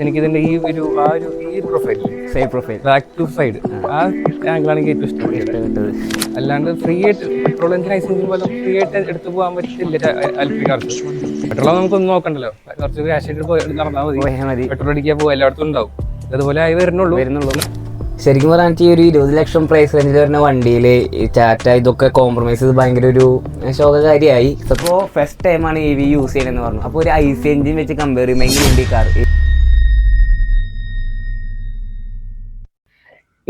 എനിക്കിതിന്റെ ഈ profile side profile back to side ആ ആംഗിളാണ് എനിക്ക് ഏറ്റവും ഇഷ്ടപ്പെട്ടത്. അല്ലാണ്ട് ഫ്രീ ആയിട്ട് പെട്രോൾ എഞ്ചിൻ ഐസ് എഞ്ചിൻ പോലെ ഫ്രീ ആയിട്ട് എടുത്തു പോകാൻ പറ്റില്ല ഇലക്ട്രിക് കാർസ്. പെട്രോൾ നമുക്കൊന്നും നോക്കണ്ടല്ലോ, കുറച്ച് ക്യാഷ് ആയിട്ട് നടന്നാൽ മതി, പെട്രോൾ അടിക്കാൻ പോകും, എല്ലായിടത്തും ഉണ്ടാവും. അതുപോലെ ആയി വരുന്നുള്ളൂ. ശരിക്കും പറഞ്ഞാൽ ഈ ഒരു 20 ലക്ഷം പ്രൈസ് റേഞ്ചിൽ വരുന്ന വണ്ടിയിൽ ടാറ്റ ഇതൊക്കെ കോംപ്രമൈസ് ചെയ്ത് ഭയങ്കര ഒരു ശോകകാരിയായി. അപ്പോൾ ഫസ്റ്റ് ടൈമാണ് EV യൂസ് ചെയ്യണമെന്ന് പറഞ്ഞു. അപ്പോൾ ഒരു ഐസ് എഞ്ചിൻ വെച്ച് കമ്പയർ ചെയ്യുമ്പോൾ എങ്ങനെയുണ്ട് ഈ കാർ?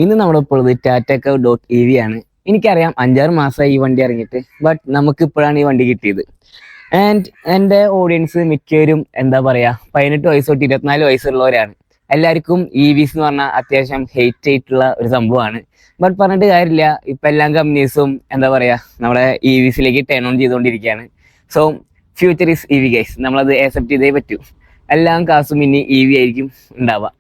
ഇന്ന് നമ്മുടെ ഇപ്പോൾ ഉള്ളത് ടാറ്റ.EV ആണ്. എനിക്കറിയാം 5-6 മാസമായി ഈ വണ്ടി ഇറങ്ങിയിട്ട്, ബട്ട് നമുക്ക് ഇപ്പോഴാണ് ഈ വണ്ടി കിട്ടിയത്. ആൻഡ് എൻ്റെ ഓഡിയൻസ് മിക്കവരും എന്താ പറയുക 18 വയസ്സ് തൊട്ട് 24 വയസ്സുള്ളവരാണ്. എല്ലാവർക്കും EVs എന്ന് പറഞ്ഞാൽ അത്യാവശ്യം ഹെയ്റ്റ് ആയിട്ടുള്ള ഒരു സംഭവമാണ്. ബട്ട് പറഞ്ഞിട്ട് കാര്യമില്ല, ഇപ്പം എല്ലാ കമ്പനീസും എന്താ പറയുക നമ്മുടെ EVസിലേക്ക് ടേൺ ഓൺ ചെയ്തുകൊണ്ടിരിക്കുകയാണ്. So future is EV guys, നമ്മളത് ആക്സെപ്റ്റ് ചെയ്തേ പറ്റൂ. എല്ലാം കാസും ഇനി EV ആയിരിക്കും ഉണ്ടാവുക.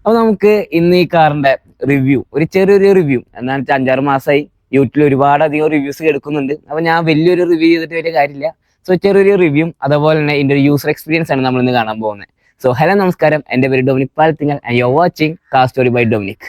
അപ്പോൾ നമുക്ക് ഇന്ന് ഈ കാറിൻ്റെ റിവ്യൂ, ഒരു ചെറിയൊരു റിവ്യൂ എന്താണെന്ന് വെച്ചാൽ 5-6 മാസമായി യൂട്യൂബിൽ ഒരുപാട് അധികം റിവ്യൂസ് എടുക്കുന്നുണ്ട്. അപ്പോൾ ഞാൻ വലിയൊരു റിവ്യൂ ചെയ്തിട്ട് വലിയ കാര്യമില്ല. സോ ചെറിയൊരു റിവ്യൂ, അതുപോലെ തന്നെ ഇതിൻ്റെ ഒരു യൂസർ എക്സ്പീരിയൻസ് ആണ് നമ്മൾ ഇന്ന് കാണാൻ പോകുന്നത്. സോ ഹലോ നമസ്കാരം, എൻ്റെ പേര് Dominic Palathingal and you are watching car story by Dominic.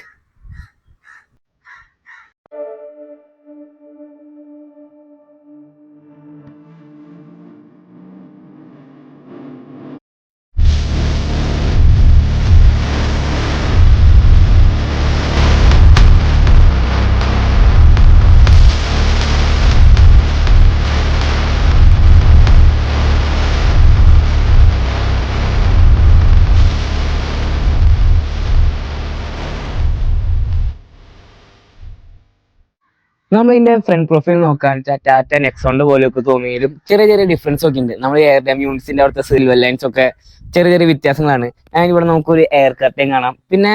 നമ്മൾ ഇതിന്റെ ഫ്രണ്ട് പ്രൊഫൈൽ നോക്കാൻ ടാറ്റ നെക്സോണിന്റെ പോലെയൊക്കെ തോന്നിയാലും ചെറിയ ചെറിയ ഡിഫറൻസ് ഒക്കെ ഉണ്ട്. നമ്മൾ എയർ ഡാം യൂണിറ്റ്സിന്റെ അവിടുത്തെ സിൽവർ ലൈൻസ് ഒക്കെ ചെറിയ ചെറിയ വ്യത്യാസങ്ങളാണ്. ആൻഡ് ഇവിടെ നമുക്കൊരു എയർ കർട്ടൻ കാണാം. പിന്നെ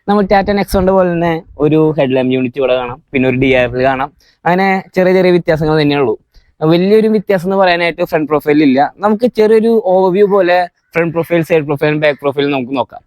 നമ്മൾ ടാറ്റ നെക്സോണിന്റെ പോലെ തന്നെ ഒരു ഹെഡ് ലാമ്പ് യൂണിറ്റ് ഇവിടെ കാണാം, പിന്നെ ഒരു DRL കാണാം. അങ്ങനെ ചെറിയ ചെറിയ വ്യത്യാസങ്ങൾ തന്നെയുള്ളൂ. വലിയൊരു വ്യത്യാസം എന്ന് പറയാനായിട്ട് ഫ്രണ്ട് പ്രൊഫൈലിൽ ഇല്ല. നമുക്ക് ചെറിയൊരു ഓവർവ്യൂ പോലെ front profile, side profile, back profile നമുക്ക് നോക്കാം.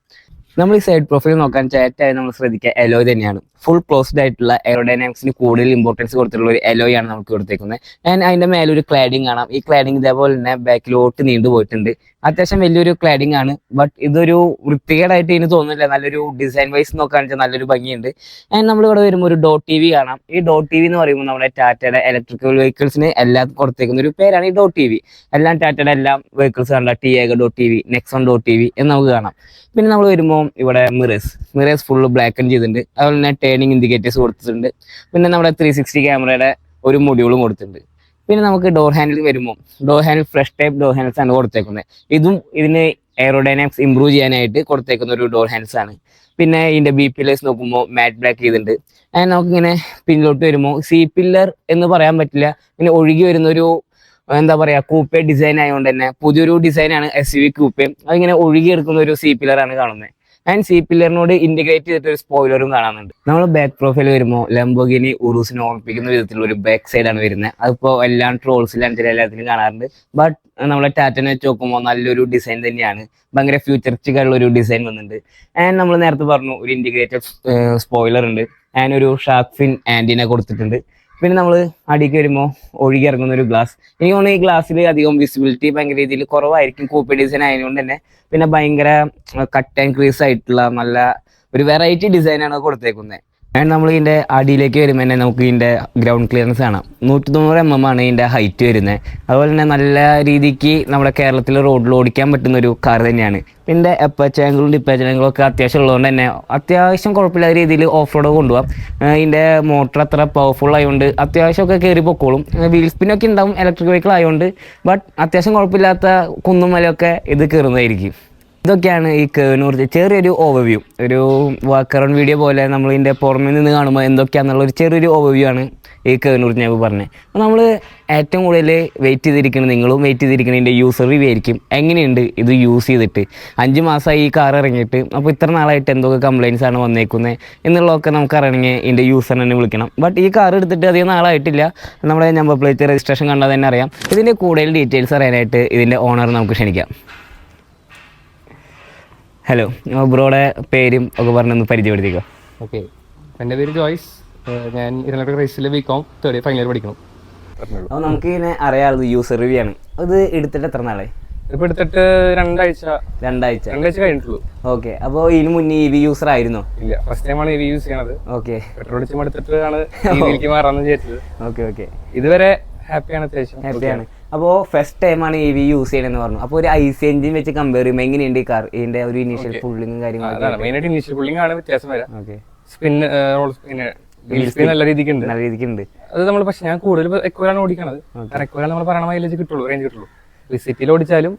നമ്മൾ ഈ സൈഡ് പ്രൊഫൈൽ നോക്കാൻ ചേറ്റായി നമ്മൾ ശ്രദ്ധിക്കുക എലോയ് തന്നെയാണ്. ഫുൾ ക്ലോസ്ഡ് ആയിട്ടുള്ള എയറോഡൈനാമിക്സിന് കൂടുതൽ ഇമ്പോർട്ടൻസ് കൊടുത്തിട്ടുള്ള ഒരു എലോയ് ആണ് നമുക്ക് കൊടുത്തേക്കുന്നത്. ആൻഡ് അതിന്റെ മേലെ ഒരു ക്ലാഡിങ് കാണാം. ഈ ക്ലാഡിങ് ഇതേപോലെ തന്നെ ബാക്കിലോട്ട് നീണ്ടു പോയിട്ടുണ്ട്. അത്യാവശ്യം വലിയൊരു ക്ലാഡിങ് ആണ്, ബട്ട് ഇതൊരു വൃത്തികേടായിട്ട് ഇതിന് തോന്നുന്നില്ല. നല്ലൊരു ഡിസൈൻ വൈസ് നോക്കാൻ വെച്ചാൽ നല്ലൊരു ഭംഗിയുണ്ട്. ആൻഡ് നമ്മളിവിടെ വരുമ്പോൾ ഒരു .TV കാണാം. ഈ .TV എന്ന് പറയുമ്പോൾ നമ്മുടെ ടാറ്റയുടെ ഇലക്ട്രിക്കൽ വെഹിക്കിൾസിന് എല്ലാം കൊടുത്തേക്കുന്ന ഒരു പേരാണ് ഈ .TV. എല്ലാം ടാറ്റയുടെ എല്ലാം വെഹിക്കിൾസ് കണ്ട ടിയാഗോ .TV, നെക്സോൺ .TV എന്ന് നമുക്ക് കാണാം. പിന്നെ നമ്മൾ വരുമ്പോൾ ഇവിടെ മിറേഴ്സ് ഫുള്ള് ബ്ലാക്ക് ആൻഡ് ചെയ്തിട്ടുണ്ട്. അതുപോലെ തന്നെ ടേണിംഗ് ഇൻഡിക്കേറ്റേഴ്സ് കൊടുത്തിട്ടുണ്ട്. പിന്നെ നമ്മുടെ 360 ക്യാമറയുടെ ഒരു മൊഡ്യൂളും കൊടുത്തിട്ടുണ്ട്. പിന്നെ നമുക്ക് ഡോർ ഹാൻഡിൽ വരുമ്പോൾ door handle fresh type door handles ആണ് കൊടുത്തേക്കുന്നത്. ഇതും ഇതിന് എയറോഡൈനാമിക്സ് ഇമ്പ്രൂവ് ചെയ്യാനായിട്ട് കൊടുത്തേക്കുന്ന ഒരു ഡോർ ഹാൻഡിൽസ് ആണ്. പിന്നെ ഇതിന്റെ BPLS നോക്കുമ്പോൾ മാറ്റ് ബ്ലാക്ക് ചെയ്തിട്ടുണ്ട്. ആൻഡ് നമുക്കിങ്ങനെ പിന്നിലോട്ട് വരുമ്പോൾ C-പില്ലർ എന്ന് പറയാൻ പറ്റില്ല, പിന്നെ ഒഴുകി വരുന്ന ഒരു എന്താ പറയാ കൂപ്പേ ഡിസൈൻ ആയതുകൊണ്ട് തന്നെ പുതിയൊരു ഡിസൈനാണ് SUV കൂപ്പേ. അതിങ്ങനെ ഒഴുകി എടുക്കുന്ന ഒരു C-പില്ലർ ആണ് കാണുന്നത്. ആൻഡ് C-പില്ലറിനോട് ഇന്റഗ്രേറ്റ് ചെയ്തിട്ട് ഒരു സ്പോയിലറും കാണാനുണ്ട്. നമ്മൾ ബാക്ക് പ്രൊഫൈൽ വരുമ്പോൾ ലംബോർഗിനി ഉറൂസിനെ ഓർമ്മിപ്പിക്കുന്ന വിധത്തിലുള്ള ഒരു ബാക്ക് സൈഡ് ആണ് വരുന്നത്. അതിപ്പോൾ എല്ലാ ട്രോൾസിലും എല്ലാത്തിലും കാണാറുണ്ട്. ബട്ട് നമ്മളെ ടാറ്റനെ വെച്ച് നോക്കുമ്പോൾ നല്ലൊരു ഡിസൈൻ തന്നെയാണ്. ഭയങ്കര ഫ്യൂച്ചറിസ്റ്റിക് ആയിട്ടുള്ള ഒരു ഡിസൈൻ വന്നിട്ടുണ്ട്. ആൻഡ് നമ്മൾ നേരത്തെ പറഞ്ഞു ഒരു ഇന്റഗ്രേറ്റഡ് സ്പോയിലർ ഉണ്ട്. ആൻഡ് ഒരു ഷാർക്ക് ഫിൻ ആന്റിന കൊടുത്തിട്ടുണ്ട്. പിന്നെ നമ്മൾ അടിക്ക് വരുമ്പോൾ ഒഴുകി ഇറങ്ങുന്ന ഒരു ഗ്ലാസ്. എനിക്ക് തോന്നുന്നു ഈ ഗ്ലാസ്സിൽ അധികം വിസിബിലിറ്റി ഭയങ്കര രീതിയിൽ കുറവായിരിക്കും കൂപ്പേ ഡിസൈൻ ആയതുകൊണ്ട് തന്നെ. പിന്നെ ഭയങ്കര കട്ട് ആൻഡ് ക്രീസ് ആയിട്ടുള്ള നല്ല ഒരു വെറൈറ്റി ഡിസൈനാണ് കൊടുത്തേക്കുന്നത്. ആൻഡ് നമ്മൾ ഇതിൻ്റെ അടിയിലേക്ക് വരുമ്പോൾ തന്നെ നമുക്ക് ഇതിൻ്റെ ഗ്രൗണ്ട് ക്ലിയറൻസ് കാണാം. 190 mm ആണ് ഇതിൻ്റെ ഹൈറ്റ് വരുന്നത്. അതുപോലെ തന്നെ നല്ല രീതിക്ക് നമ്മുടെ കേരളത്തിൽ റോഡിൽ ഓടിക്കാൻ പറ്റുന്ന ഒരു കാർ തന്നെയാണ്. പിന്നെ എപ്പച്ച് ആംഗിളും ഡിപ്പാച്ച് ആംഗിളും ഒക്കെ അത്യാവശ്യം ഉള്ളതുകൊണ്ട് തന്നെ അത്യാവശ്യം കുഴപ്പമില്ലാത്ത രീതിയിൽ ഓഫ് റോഡ് കൊണ്ടുപോകാം. ഇതിൻ്റെ മോട്ടർ അത്ര പവർഫുൾ ആയതുകൊണ്ട് അത്യാവശ്യമൊക്കെ കയറി പൊക്കോളും. വീൽ സ്പിന്നൊക്കെ ഉണ്ടാവും ഇലക്ട്രിക് വെഹിക്കിൾ ആയതുകൊണ്ട്, ബട്ട് അത്യാവശ്യം കുഴപ്പമില്ലാത്ത കുന്നും മലയൊക്കെ ഇത് കയറുന്നതായിരിക്കും. ഇതൊക്കെയാണ് ഈ കേവിനെ കുറിച്ച് ചെറിയൊരു ഓവർവ്യൂ, ഒരു വാക്ക് അറൗണ്ട് വീഡിയോ പോലെ നമ്മൾ ഇതിൻ്റെ പുറമെ നിന്ന് കാണുമ്പോൾ എന്തൊക്കെയാണെന്നുള്ള ഒരു ചെറിയൊരു ഓവർവ്യൂ ആണ് ഈ കേവിനെ കുറിച്ച് ഞാൻ പറഞ്ഞത്. അപ്പോൾ നമ്മൾ ഏറ്റവും കൂടുതൽ വെയിറ്റ് ചെയ്തിരിക്കുന്നത്, നിങ്ങളും വെയിറ്റ് ചെയ്തിരിക്കുന്നത് ഇതിൻ്റെ യൂസർ റിവ്യൂ ആയിരിക്കും. എങ്ങനെയുണ്ട് ഇത് യൂസ് ചെയ്തിട്ട്? 5 മാസമായി ഈ കാർ ഇറങ്ങിയിട്ട്. അപ്പോൾ ഇത്ര നാളായിട്ട് എന്തൊക്കെ കംപ്ലയിൻസ് ആണ് വന്നേക്കുന്നത് എന്നുള്ളതൊക്കെ നമുക്ക് അറിയണമെങ്കിൽ ഇതിൻ്റെ യൂസറിനെ തന്നെ വിളിക്കണം. ബട്ട് ഈ കാർ എടുത്തിട്ട് അധികം നാളായിട്ടില്ല. നമ്മുടെ നമ്പർ പ്ലേറ്റ് രജിസ്ട്രേഷൻ കണ്ടാൽ തന്നെ അറിയാം. ഇതിൻ്റെ കൂടുതൽ ഡീറ്റെയിൽസ് അറിയാനായിട്ട് ഇതിൻ്റെ ഓണർ നമുക്ക് ക്ഷണിക്കാം. ഹലോ, ബ്രോയുടെ പേരും ഒക്കെ പറഞ്ഞൊന്ന് പരിചയപ്പെടുത്തിക്കോ. ഓക്കെ, എൻ്റെ പേര് ജോയ്സ്. ഞാൻ ഇലക്ട്രിക് റേസിൽ BCom ഫൈനൽ ഇയർ പഠിക്കണം. അപ്പോൾ നമുക്ക് ഇങ്ങനെ അറിയാവുന്നത് യൂസർ റിവ്യൂ ആണ്. അത് എടുത്തിട്ട് എത്ര നാളായി? ഇപ്പൊ എടുത്തിട്ട് രണ്ടാഴ്ച കഴിഞ്ഞിട്ടുള്ളൂ. ഓക്കെ, അപ്പൊ ഇതിന് മുന്നേ EV യൂസർ ആയിരുന്നോ? ഇല്ല, ഫസ്റ്റ് ടൈമാണ് EV യൂസ് ചെയ്യണത്. ഓക്കെ, പെട്രോൾ അടിച്ച് എടുത്തിട്ടാണ് EVയിലേക്ക് മാറാന്ന് വിചാരിച്ചത്. ഓക്കെ. ഇതുവരെ ഹാപ്പിയാണ്, അത്യാവശ്യം ഹാപ്പിയാണ്. അപ്പോൾ ഫസ്റ്റ് ടൈമാണ് EV യൂസ് ചെയ്യണമെന്ന് പറഞ്ഞു. അപ്പോൾ ഒരു IC എഞ്ചിൻ വെച്ച് കമ്പയർ ചെയ്യുമ്പോൾ എങ്ങനെയുണ്ട് ഈ കാർ? ഇതിന്റെ ഒരു ഇനീഷ്യൽ പുള്ളിങ്ങും കാര്യങ്ങളും? മെയിനായിട്ട് ഇനീഷ്യൽ പുള്ളിംഗ് ആണ് വ്യത്യാസം വരാം. നല്ല രീതിക്കുണ്ട് അത് നമ്മൾ. പക്ഷെ ഞാൻ കൂടുതൽ എക്കോയിലാണ് ഓടിക്കണത്. കാരണം എക്കോയിലാണ് നമ്മൾ പറയണ മൈലേജ് കിട്ടുള്ളൂ, റേഞ്ച് കിട്ടുള്ളൂ. സിറ്റിയിൽ ഓടിച്ചാലും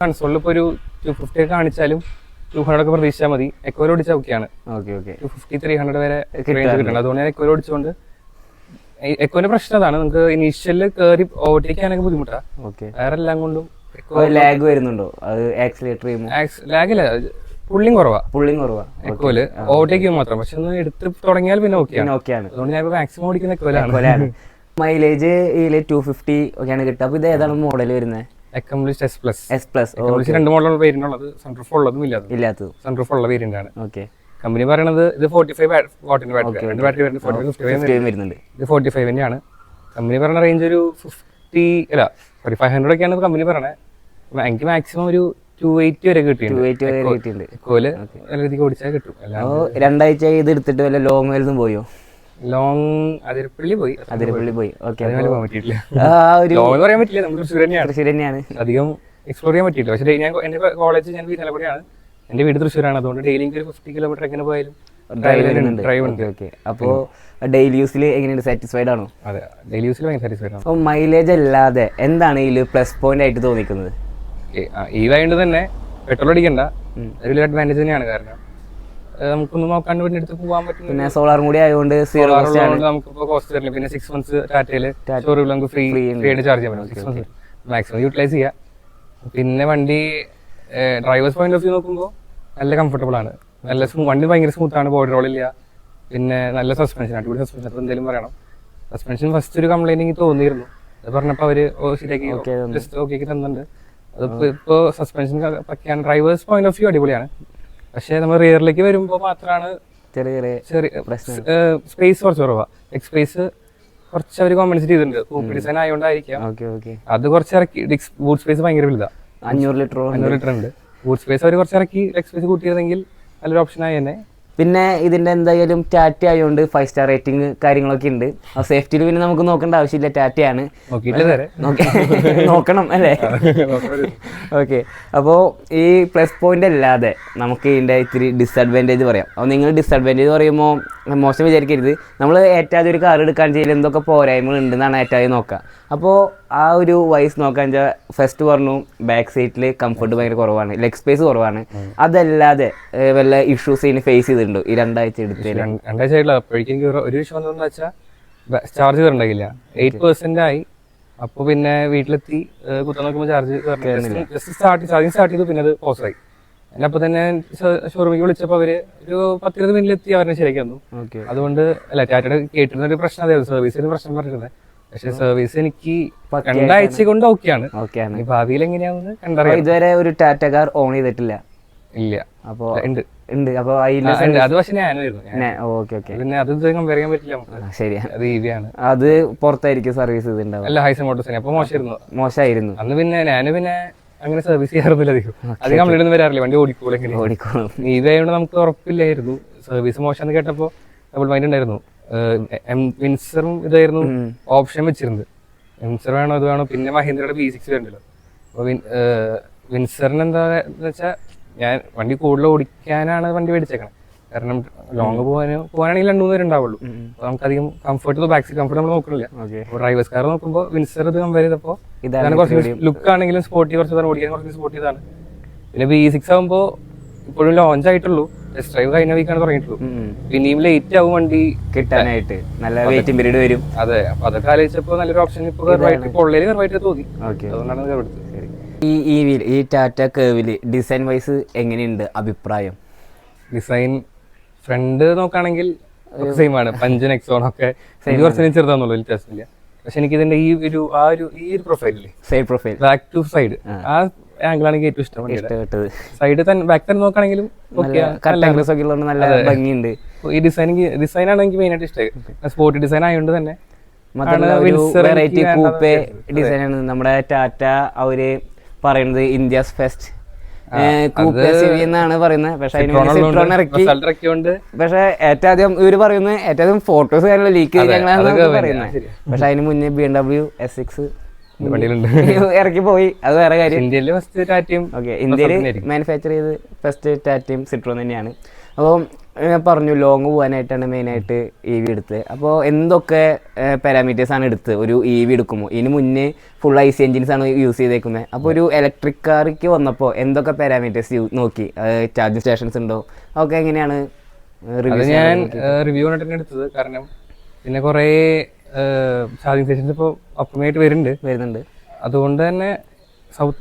കൺസോളിൽ ഇപ്പോൾ ഒരു 250 ഒക്കെ കാണിച്ചാലും 200 ഒക്കെ പ്രതീക്ഷിച്ചാൽ മതി. എക്കോയിൽ ഓടിച്ചാൽ ഓക്കെയാണ്. 250-300 വരെ റേഞ്ച് കിട്ടണം. അതുകൊണ്ട് ഞാൻ എക്കോയിൽ ഓടിച്ചുകൊണ്ട് എക്കോന്റെ പ്രശ്നം അതാണ്, നമുക്ക് ഇനീഷ്യലിൽ കയറി ഓവർടേക്ക് ചെയ്യാനൊക്കെ ബുദ്ധിമുട്ടാണ്. വേറെ എല്ലാം കൊണ്ടും ലാഗ് വരുന്നുണ്ടോ? അത് ആക്സിലേറ്റർ ലാഗില്ല, പുള്ളിങ് കുറവാ എക്കോല്. ഓവർടേക്ക് ചെയ്യുമ്പോൾ മാത്രം. പക്ഷെ ഒന്ന് എടുത്ത് തുടങ്ങിയാൽ പിന്നെ ഓക്കെയാണ്. അതുകൊണ്ട് ഞാൻ മാക്സിമം ഓടിക്കുന്ന എക്കോലാണ്. മൈലേജ് 250 ഒക്കെയാണ് കിട്ടുക. അപ്പൊ ഇത് ഏതാണ് മോഡൽ വരുന്നത്? Accomplished S+. രണ്ട് മോഡൽ വേരിയന്റ് ഉള്ളത്, സൺറൂഫ് ഉള്ളതും ഇല്ലാത്തതും. സൺറൂഫ് ഉള്ള വേരിയന്റ് ആണ്. കമ്പനി പറയണത് ഇത് 45 വാട്ടിന്റെ ബാറ്ററി വരുന്നുണ്ട്. ഇത് 45 ആണ്. കമ്പനി പറയുന്ന റേഞ്ച് ഒരു 500 ഒക്കെയാണ് കമ്പനി പറയണത്. എനിക്ക് മാക്സിമം ഒരു 280 വരെ കിട്ടിയിട്ടുണ്ട്. എക്കോല് നല്ല രീതിക്ക് ഓടിച്ചാൽ കിട്ടും. രണ്ടാഴ്ച ഇത് എടുത്തിട്ട് വല്ല ലോങ് വലുതും പോയോ? ലോങ് അതിരപ്പള്ളി പോയി. ഓക്കെ, പോകാൻ പറ്റിയിട്ടില്ല. ലോങ് പറയാൻ പറ്റില്ല, നമ്മൾ തൃശ്ശൂർ തന്നെയാണ്. അധികം എക്സ്പ്ലോർ ചെയ്യാൻ പറ്റിയില്ല. പക്ഷേ ഞാൻ എന്റെ കോളേജ് ഞാൻ വീട്ടിലൂടെയാണ്, എന്റെ വീട് തൃശ്ശൂരാണ്. അതുകൊണ്ട് ഡെയിലി ഒരു 50 കിലോമീറ്റർ എങ്ങനെ പോയാലും ഡ്രൈവ് ഉണ്ട്. അപ്പോൾ ഡെയിലി യൂസിൽ എങ്ങനെയാണ്? സാറ്റിസ്ഫൈഡ് ആണോ? അതെ, ഡെയിലി യൂസിൽ ഭയങ്കര സാറ്റിസ്ഫൈഡ് ആണ്. അപ്പോൾ മൈലേജ് അല്ലാതെ എന്താണ് ഇതിൽ പ്ലസ് പോയിന്റ് ആയിട്ട് തോന്നിക്കുന്നത്? ആയതുകൊണ്ട് തന്നെ പെട്രോൾ അടിക്കണ്ട, ഒരു അഡ്വാൻറ്റേജ് തന്നെയാണ്. കാരണം നമുക്കൊന്നും നോക്കാണ്ട് പിന്നെ എടുത്ത് പോകാൻ പറ്റും. പിന്നെ സോളാർ കൂടി ആയതുകൊണ്ട് നമുക്കിപ്പോൾ കോസ്റ്റ് വരില്ല. പിന്നെ 6 months ടാറ്റയില് ഷോറൂമിൽ നമുക്ക് ഫ്രീ ആയിട്ട് ചാർജ് ചെയ്യാൻ പറ്റും. 6 months മാക്സിമം യൂട്ടിലൈസ് ചെയ്യാം. പിന്നെ വണ്ടി ഡ്രൈവേഴ്സ് പോയിന്റ് ഓഫ് വ്യൂ നോക്കുമ്പോൾ നല്ല കംഫർട്ടബിൾ ആണ്. നല്ല വണ്ടി ഭയങ്കര സ്മൂത്ത് ആണ്, ബോഡി റോൾ ഇല്ല. പിന്നെ നല്ല സസ്പെൻഷൻ, അടിപൊളി സസ്പെൻഷൻ. അപ്പോൾ എന്തെങ്കിലും പറയണം, സസ്പെൻഷൻ ഫസ്റ്റ് ഒരു കംപ്ലൈന്റ് എനിക്ക് തോന്നിയിരുന്നു. അത് പറഞ്ഞപ്പോൾ അവര് ശരിയാക്കി ജസ്റ്റ് ഓക്കെ തന്നിട്ടുണ്ട്. അതിപ്പോ ഇപ്പോൾ സസ്പെൻഷൻ പറ്റിയാണ്. ഡ്രൈവേഴ്സ് പോയിന്റ് ഓഫ് വ്യൂ അടിപൊളിയാണ്. പക്ഷെ നമ്മൾ റിയറിലേക്ക് വരുമ്പോൾ മാത്രമാണ് ചെറിയ സ്പേസ് കുറച്ച് കുറവാണ്. സ്പേസ് കുറച്ച് അവർ കോമ്പൻസേറ്റ് ചെയ്തിട്ടുണ്ട്. കൂപ്പി ഡിസൈൻ ആയതുകൊണ്ടായിരിക്കാം. അത് കുറച്ച് ഇറക്കി. ബൂട്ട് സ്പേസ് ഭയങ്കര വലുതാണ്, 500 ലിറ്റർ ഉണ്ട്. ബൂട്ട് സ്പേസ് അവർ കുറച്ച് ഇറക്കി ലെഗ് സ്പേസ് കൂട്ടിയതെങ്കിൽ നല്ലൊരു ഓപ്ഷൻ ആയി തന്നെ. പിന്നെ ഇതിന്റെ എന്തായാലും ടാറ്റ ആയതുകൊണ്ട് 5 സ്റ്റാർ റേറ്റിംഗ് കാര്യങ്ങളൊക്കെ ഉണ്ട്. സേഫ്റ്റിയിൽ പിന്നെ നമുക്ക് നോക്കേണ്ട ആവശ്യമില്ല, ടാറ്റയാണ്. നോക്കണം അല്ലേ? ഓക്കെ, അപ്പോൾ ഈ പ്ലസ് പോയിന്റ് അല്ലാതെ നമുക്ക് ഇതിന്റെ ഇത്തിരി ഡിസഡ്വാൻറ്റേജ് പറയാം. അപ്പോൾ നിങ്ങൾ ഡിസഡ്വാൻറ്റേജ് പറയുമ്പോൾ മോശം വിചാരിക്കരുത്. നമ്മൾ ഏറ്റവും ഒരു കാർ എടുക്കാൻ ചെയ്യൽ എന്തൊക്കെ പോരായ്മകൾ ഉണ്ടെന്നാണ് ഏറ്റവും നോക്കുക. അപ്പോൾ ആ ഒരു വൈസ് നോക്കാൻ വെച്ചാൽ ഫസ്റ്റ് പറഞ്ഞു ബാക്ക് സീറ്റിൽ കംഫർട്ട് ഭയങ്കര കുറവാണ്, ലെഗ് സ്പേസ് കുറവാണ്. അതല്ലാതെ വല്ല ഇഷ്യൂസ് ഇതിന് ഫേസ് ചെയ്തിട്ടുണ്ടോ ഈ രണ്ടാഴ്ച എടുത്തതിൽ? രണ്ടാഴ്ച ആയിട്ടില്ല. അപ്പോഴേക്കും എനിക്ക് ഒരു വിഷയം എന്താണെന്ന് വെച്ചാൽ ചാർജ് കയറുണ്ടായില്ല. 8% ആയി. അപ്പോൾ പിന്നെ വീട്ടിലെത്തി കുത്താൻ നോക്കുമ്പോൾ ചാർജ് ജസ്റ്റ് സ്റ്റാർട്ട് ചെയ്തു. പിന്നെ അത് പോസായി. അപ്പോൾ തന്നെ ഷോറൂമിലേക്ക് വിളിച്ചപ്പോൾ അവര് ഒരു 10-20 മിനിറ്റിലെത്തി അവരെ ശരിയാക്കി തന്നു. അതുകൊണ്ട് അല്ല, ടാറ്റയുടെ കേട്ടിരുന്ന ഒരു പ്രശ്നം അതായത് സർവീസിന് പ്രശ്നം പറഞ്ഞിരുന്നത്. പക്ഷെ സർവീസ് എനിക്ക് 2 ആഴ്ച കൊണ്ട് ഓക്കെയാണ്. ഭാവിയിൽ എങ്ങനെയാവുന്നത് കണ്ടറിയാം. ഇതുവരെ ഒരു ടാറ്റ കാർ ഓൺ ചെയ്തിട്ടില്ല? ഇല്ല. അപ്പൊ ഉണ്ട്. അപ്പൊ അത് പക്ഷെ ഞാനായിരുന്നു. പിന്നെ അത് കമ്പയർ ചെയ്യാൻ പറ്റില്ല. ശരിയാണ്, അത് EV ആണ്. അത് പുറത്തായിരിക്കും സർവീസ് ചെയ്തിട്ടുണ്ടാവും. അല്ല, ഹൈസൺ മോട്ടോഴ്സ്. അപ്പൊ മോശമായിരുന്നു അന്ന്. പിന്നെ ഞാന് അങ്ങനെ സർവീസ് ചെയ്യാറൊന്നുമില്ല. അധികം കംപ്ലൈന്റ് ഒന്നും വരാറില്ല. വണ്ടി ഓടിക്കോളും. EV ആയതുകൊണ്ട് നമുക്ക് ഉറപ്പില്ലായിരുന്നു. സർവീസ് മോശം കേട്ടപ്പോ ഡബിൾ മൈൻഡ് ഉണ്ടായിരുന്നു. വിൻസറും ഇതായിരുന്നു ഓപ്ഷൻ വെച്ചിരുന്നത്. വിൻസർ വേണോ ഇത് വേണോ. പിന്നെ മഹീന്ദ്രയുടെ B6 വേണ്ടല്ലോ. അപ്പൊ വിൻസറിന് എന്താന്ന് വെച്ചാൽ ഞാൻ വണ്ടി കൂടുതൽ ഓടിക്കാനാണ് വണ്ടി മേടിച്ചേക്കണത്. കാരണം ലോങ് പോകാനാണെങ്കിൽ 2-3 പേര് ഉണ്ടാവുള്ളൂ. അപ്പൊ നമുക്കധികം കംഫർട്ട്, ബാക്ക് സീറ്റ് കംഫർട്ട് നമ്മൾ നോക്കണില്ല. അപ്പോൾ ഡ്രൈവേഴ്സ് കാർ നോക്കുമ്പോൾ വിൻസർ ഇത് കമ്പയർ ചെയ്തപ്പോൾ ഇതാണ് കുറച്ച് ലുക്ക് ആണെങ്കിലും സ്പോർട്ടി, കുറച്ച് ഓടിക്കാൻ കുറച്ച് സ്പോർട്ടി ഇതാണ്. പിന്നെ B6 ആകുമ്പോൾ ഇപ്പോഴും ലോഞ്ച് ആയിട്ടുള്ളൂ. ടെസ്റ്റ് ഡ്രൈവ് കഴിഞ്ഞ വീക്കാണ് തുടങ്ങിയിട്ടുള്ളൂ. പിന്നെയും ലേറ്റ് ആവും വണ്ടി കിട്ടാനായിട്ട്, നല്ല വെയിറ്റിംഗ് പീരീഡ് വരും. അതെ, അപ്പൊ അതൊക്കെ ആലോചിച്ചപ്പോൾ നല്ലൊരു ഓപ്ഷൻ ഇപ്പോൾ പൊള്ളയിൽ കയറുമായിട്ട് തോന്നി. അതുകൊണ്ടാണ് കയറെടുത്തത്. ഈ ടാറ്റ കേവില് ഡിസൈൻ വൈസ് എങ്ങനെയുണ്ട് അഭിപ്രായം? ഡിസൈൻ ഫ്രണ്ട് നോക്കുകയാണെങ്കിൽ സെയിം ആണ്. പഞ്ച് നെക്സോണൊക്കെ കുറച്ച് ചെറുതാന്നുള്ളൂ, വ്യത്യാസമില്ല. പക്ഷെ എനിക്ക് ഇതിന്റെ ഈ ഒരു പ്രൊഫൈലില്ലേ, side profile, back to side, ആ ആംഗിളാണ് എനിക്ക് ഏറ്റവും ഇഷ്ടപ്പെട്ടത്. സൈഡ് തന്നെ ബാക്ക് തന്നെ നോക്കുകയാണെങ്കിലും നല്ല ഭംഗിയുണ്ട്. ഈ ഡിസൈനാണ് എനിക്ക് മെയിൻ ആയിട്ട് ഇഷ്ടമായി. സ്പോർട്ടി ഡിസൈൻ ആയതുകൊണ്ട് തന്നെ വെറൈറ്റി കൂപ്പേ ഡിസൈനാണ്. നമ്മുടെ ടാറ്റ അവര് പറയുന്നത് ഇന്ത്യസ് ഫെസ്റ്റ് എന്നാണ് പറയുന്നത്. പക്ഷെ അതിന് ഇറക്കി. പക്ഷെ ഏറ്റവും ആദ്യം ഇവര് പറയുന്നത് ഏറ്റവും ആദ്യം ഫോട്ടോസ് കാര്യങ്ങൾ ലീക്ക് ചെയ്ത് പറയുന്നത്. പക്ഷെ അതിന് മുന്നേ BMW S6 ഇറക്കി പോയി. അത് വേറെ കാര്യം. ഇന്ത്യയിൽ മാനുഫാക്ചർ ചെയ്ത് ഫസ്റ്റ് ടാറ്റയും സിട്രോൺ തന്നെയാണ്. അപ്പോൾ ഞാൻ പറഞ്ഞു ലോങ് പോകാനായിട്ടാണ് മെയിനായിട്ട് EV എടുത്തത്. അപ്പോൾ എന്തൊക്കെ പാരാമീറ്റേഴ്സ് ആണ് എടുത്തത് ഒരു EV എടുക്കുമ്പോൾ? ഇതിന് മുന്നേ ഫുൾ IC എഞ്ചിൻസ് ആണ് യൂസ് ചെയ്തേക്കുന്നത്. അപ്പോൾ ഒരു ഇലക്ട്രിക് കാർക്ക് വന്നപ്പോൾ എന്തൊക്കെ പാരാമീറ്റേഴ്സ് നോക്കി? ചാർജിങ് സ്റ്റേഷൻസ് ഉണ്ടോ? അതൊക്കെ എങ്ങനെയാണ് ഞാൻ റിവ്യൂ തന്നെ എടുത്തത്. കാരണം പിന്നെ കുറേ ചാർജിങ് സ്റ്റേഷൻസ് ഇപ്പോൾ അപ്രമായിട്ട് വരുന്നുണ്ട്. അതുകൊണ്ട് തന്നെ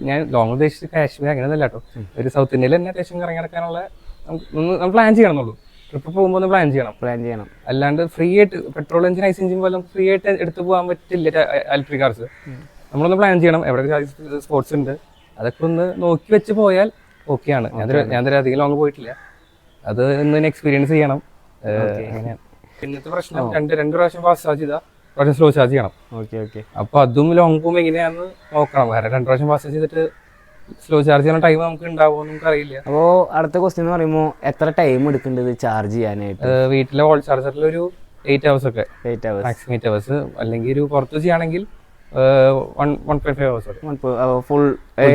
ഞാൻ ലോങ് ഉദ്ദേശിച്ച് കാശ്മീർ അങ്ങനെയൊന്നുമല്ല കേട്ടോ. ഒരു സൗത്ത് ഇന്ത്യയിൽ തന്നെ അത്യാവശ്യം കറങ്ങി നടക്കാനുള്ള നമ്മൾ പ്ലാൻ ചെയ്യണമെന്നുള്ളൂ. ട്രിപ്പ് പോകുമ്പോൾ ഒന്ന് പ്ലാൻ ചെയ്യണം. അല്ലാണ്ട് ഫ്രീ ആയിട്ട് പെട്രോൾ എഞ്ചിൻ IC എഞ്ചിൻ പോലും ഫ്രീ ആയിട്ട് എടുത്തു പോകാൻ പറ്റില്ല ഇലക്ട്രിക് കാർസ്. നമ്മളൊന്ന് പ്ലാൻ ചെയ്യണം. എവിടെ സ്പോർട്സ് ഉണ്ട് അതൊക്കെ ഒന്ന് നോക്കി വെച്ച് പോയാൽ ഓക്കെയാണ്. ഞാൻ അധികം ലോങ് പോയിട്ടില്ല. അത് ഇന്ന് എക്സ്പീരിയൻസ് ചെയ്യണം. അങ്ങനെയാണ് പിന്നത്തെ പ്രശ്നം. രണ്ട് പ്രാവശ്യം ഫാസ്റ്റ് ചാർജ് ചെയ്താൽ പ്രാവശ്യം സ്ലോ ചാർജ് ചെയ്യണം. അപ്പൊ അതും ലോങ് പോകുമ്പോൾ എങ്ങനെയാണെന്ന് നോക്കണം. കാരണം 2 പ്രാവശ്യം ഫാസ്റ്റ് ചെയ്തിട്ട് സ്ലോ ചാർജ് ചെയ്യുന്ന ടൈം നമുക്ക് ഉണ്ടാവുമോ നമുക്ക് അറിയില്ല. അപ്പോൾ അടുത്ത ക്വസ്റ്റ്യൻ എന്ന് പറയുമ്പോൾ എത്ര ടൈം എടുക്കേണ്ടത് ചാർജ് ചെയ്യാനായിട്ട്? വീട്ടിലെ വോൾ ചാർജറിൽ ഒരു 8 hours ഒക്കെ, മാക്സിമം 8 hours. അല്ലെങ്കിൽ ഒരു പുറത്ത് ചെയ്യുകയാണെങ്കിൽ 1.5 hours ഫുൾ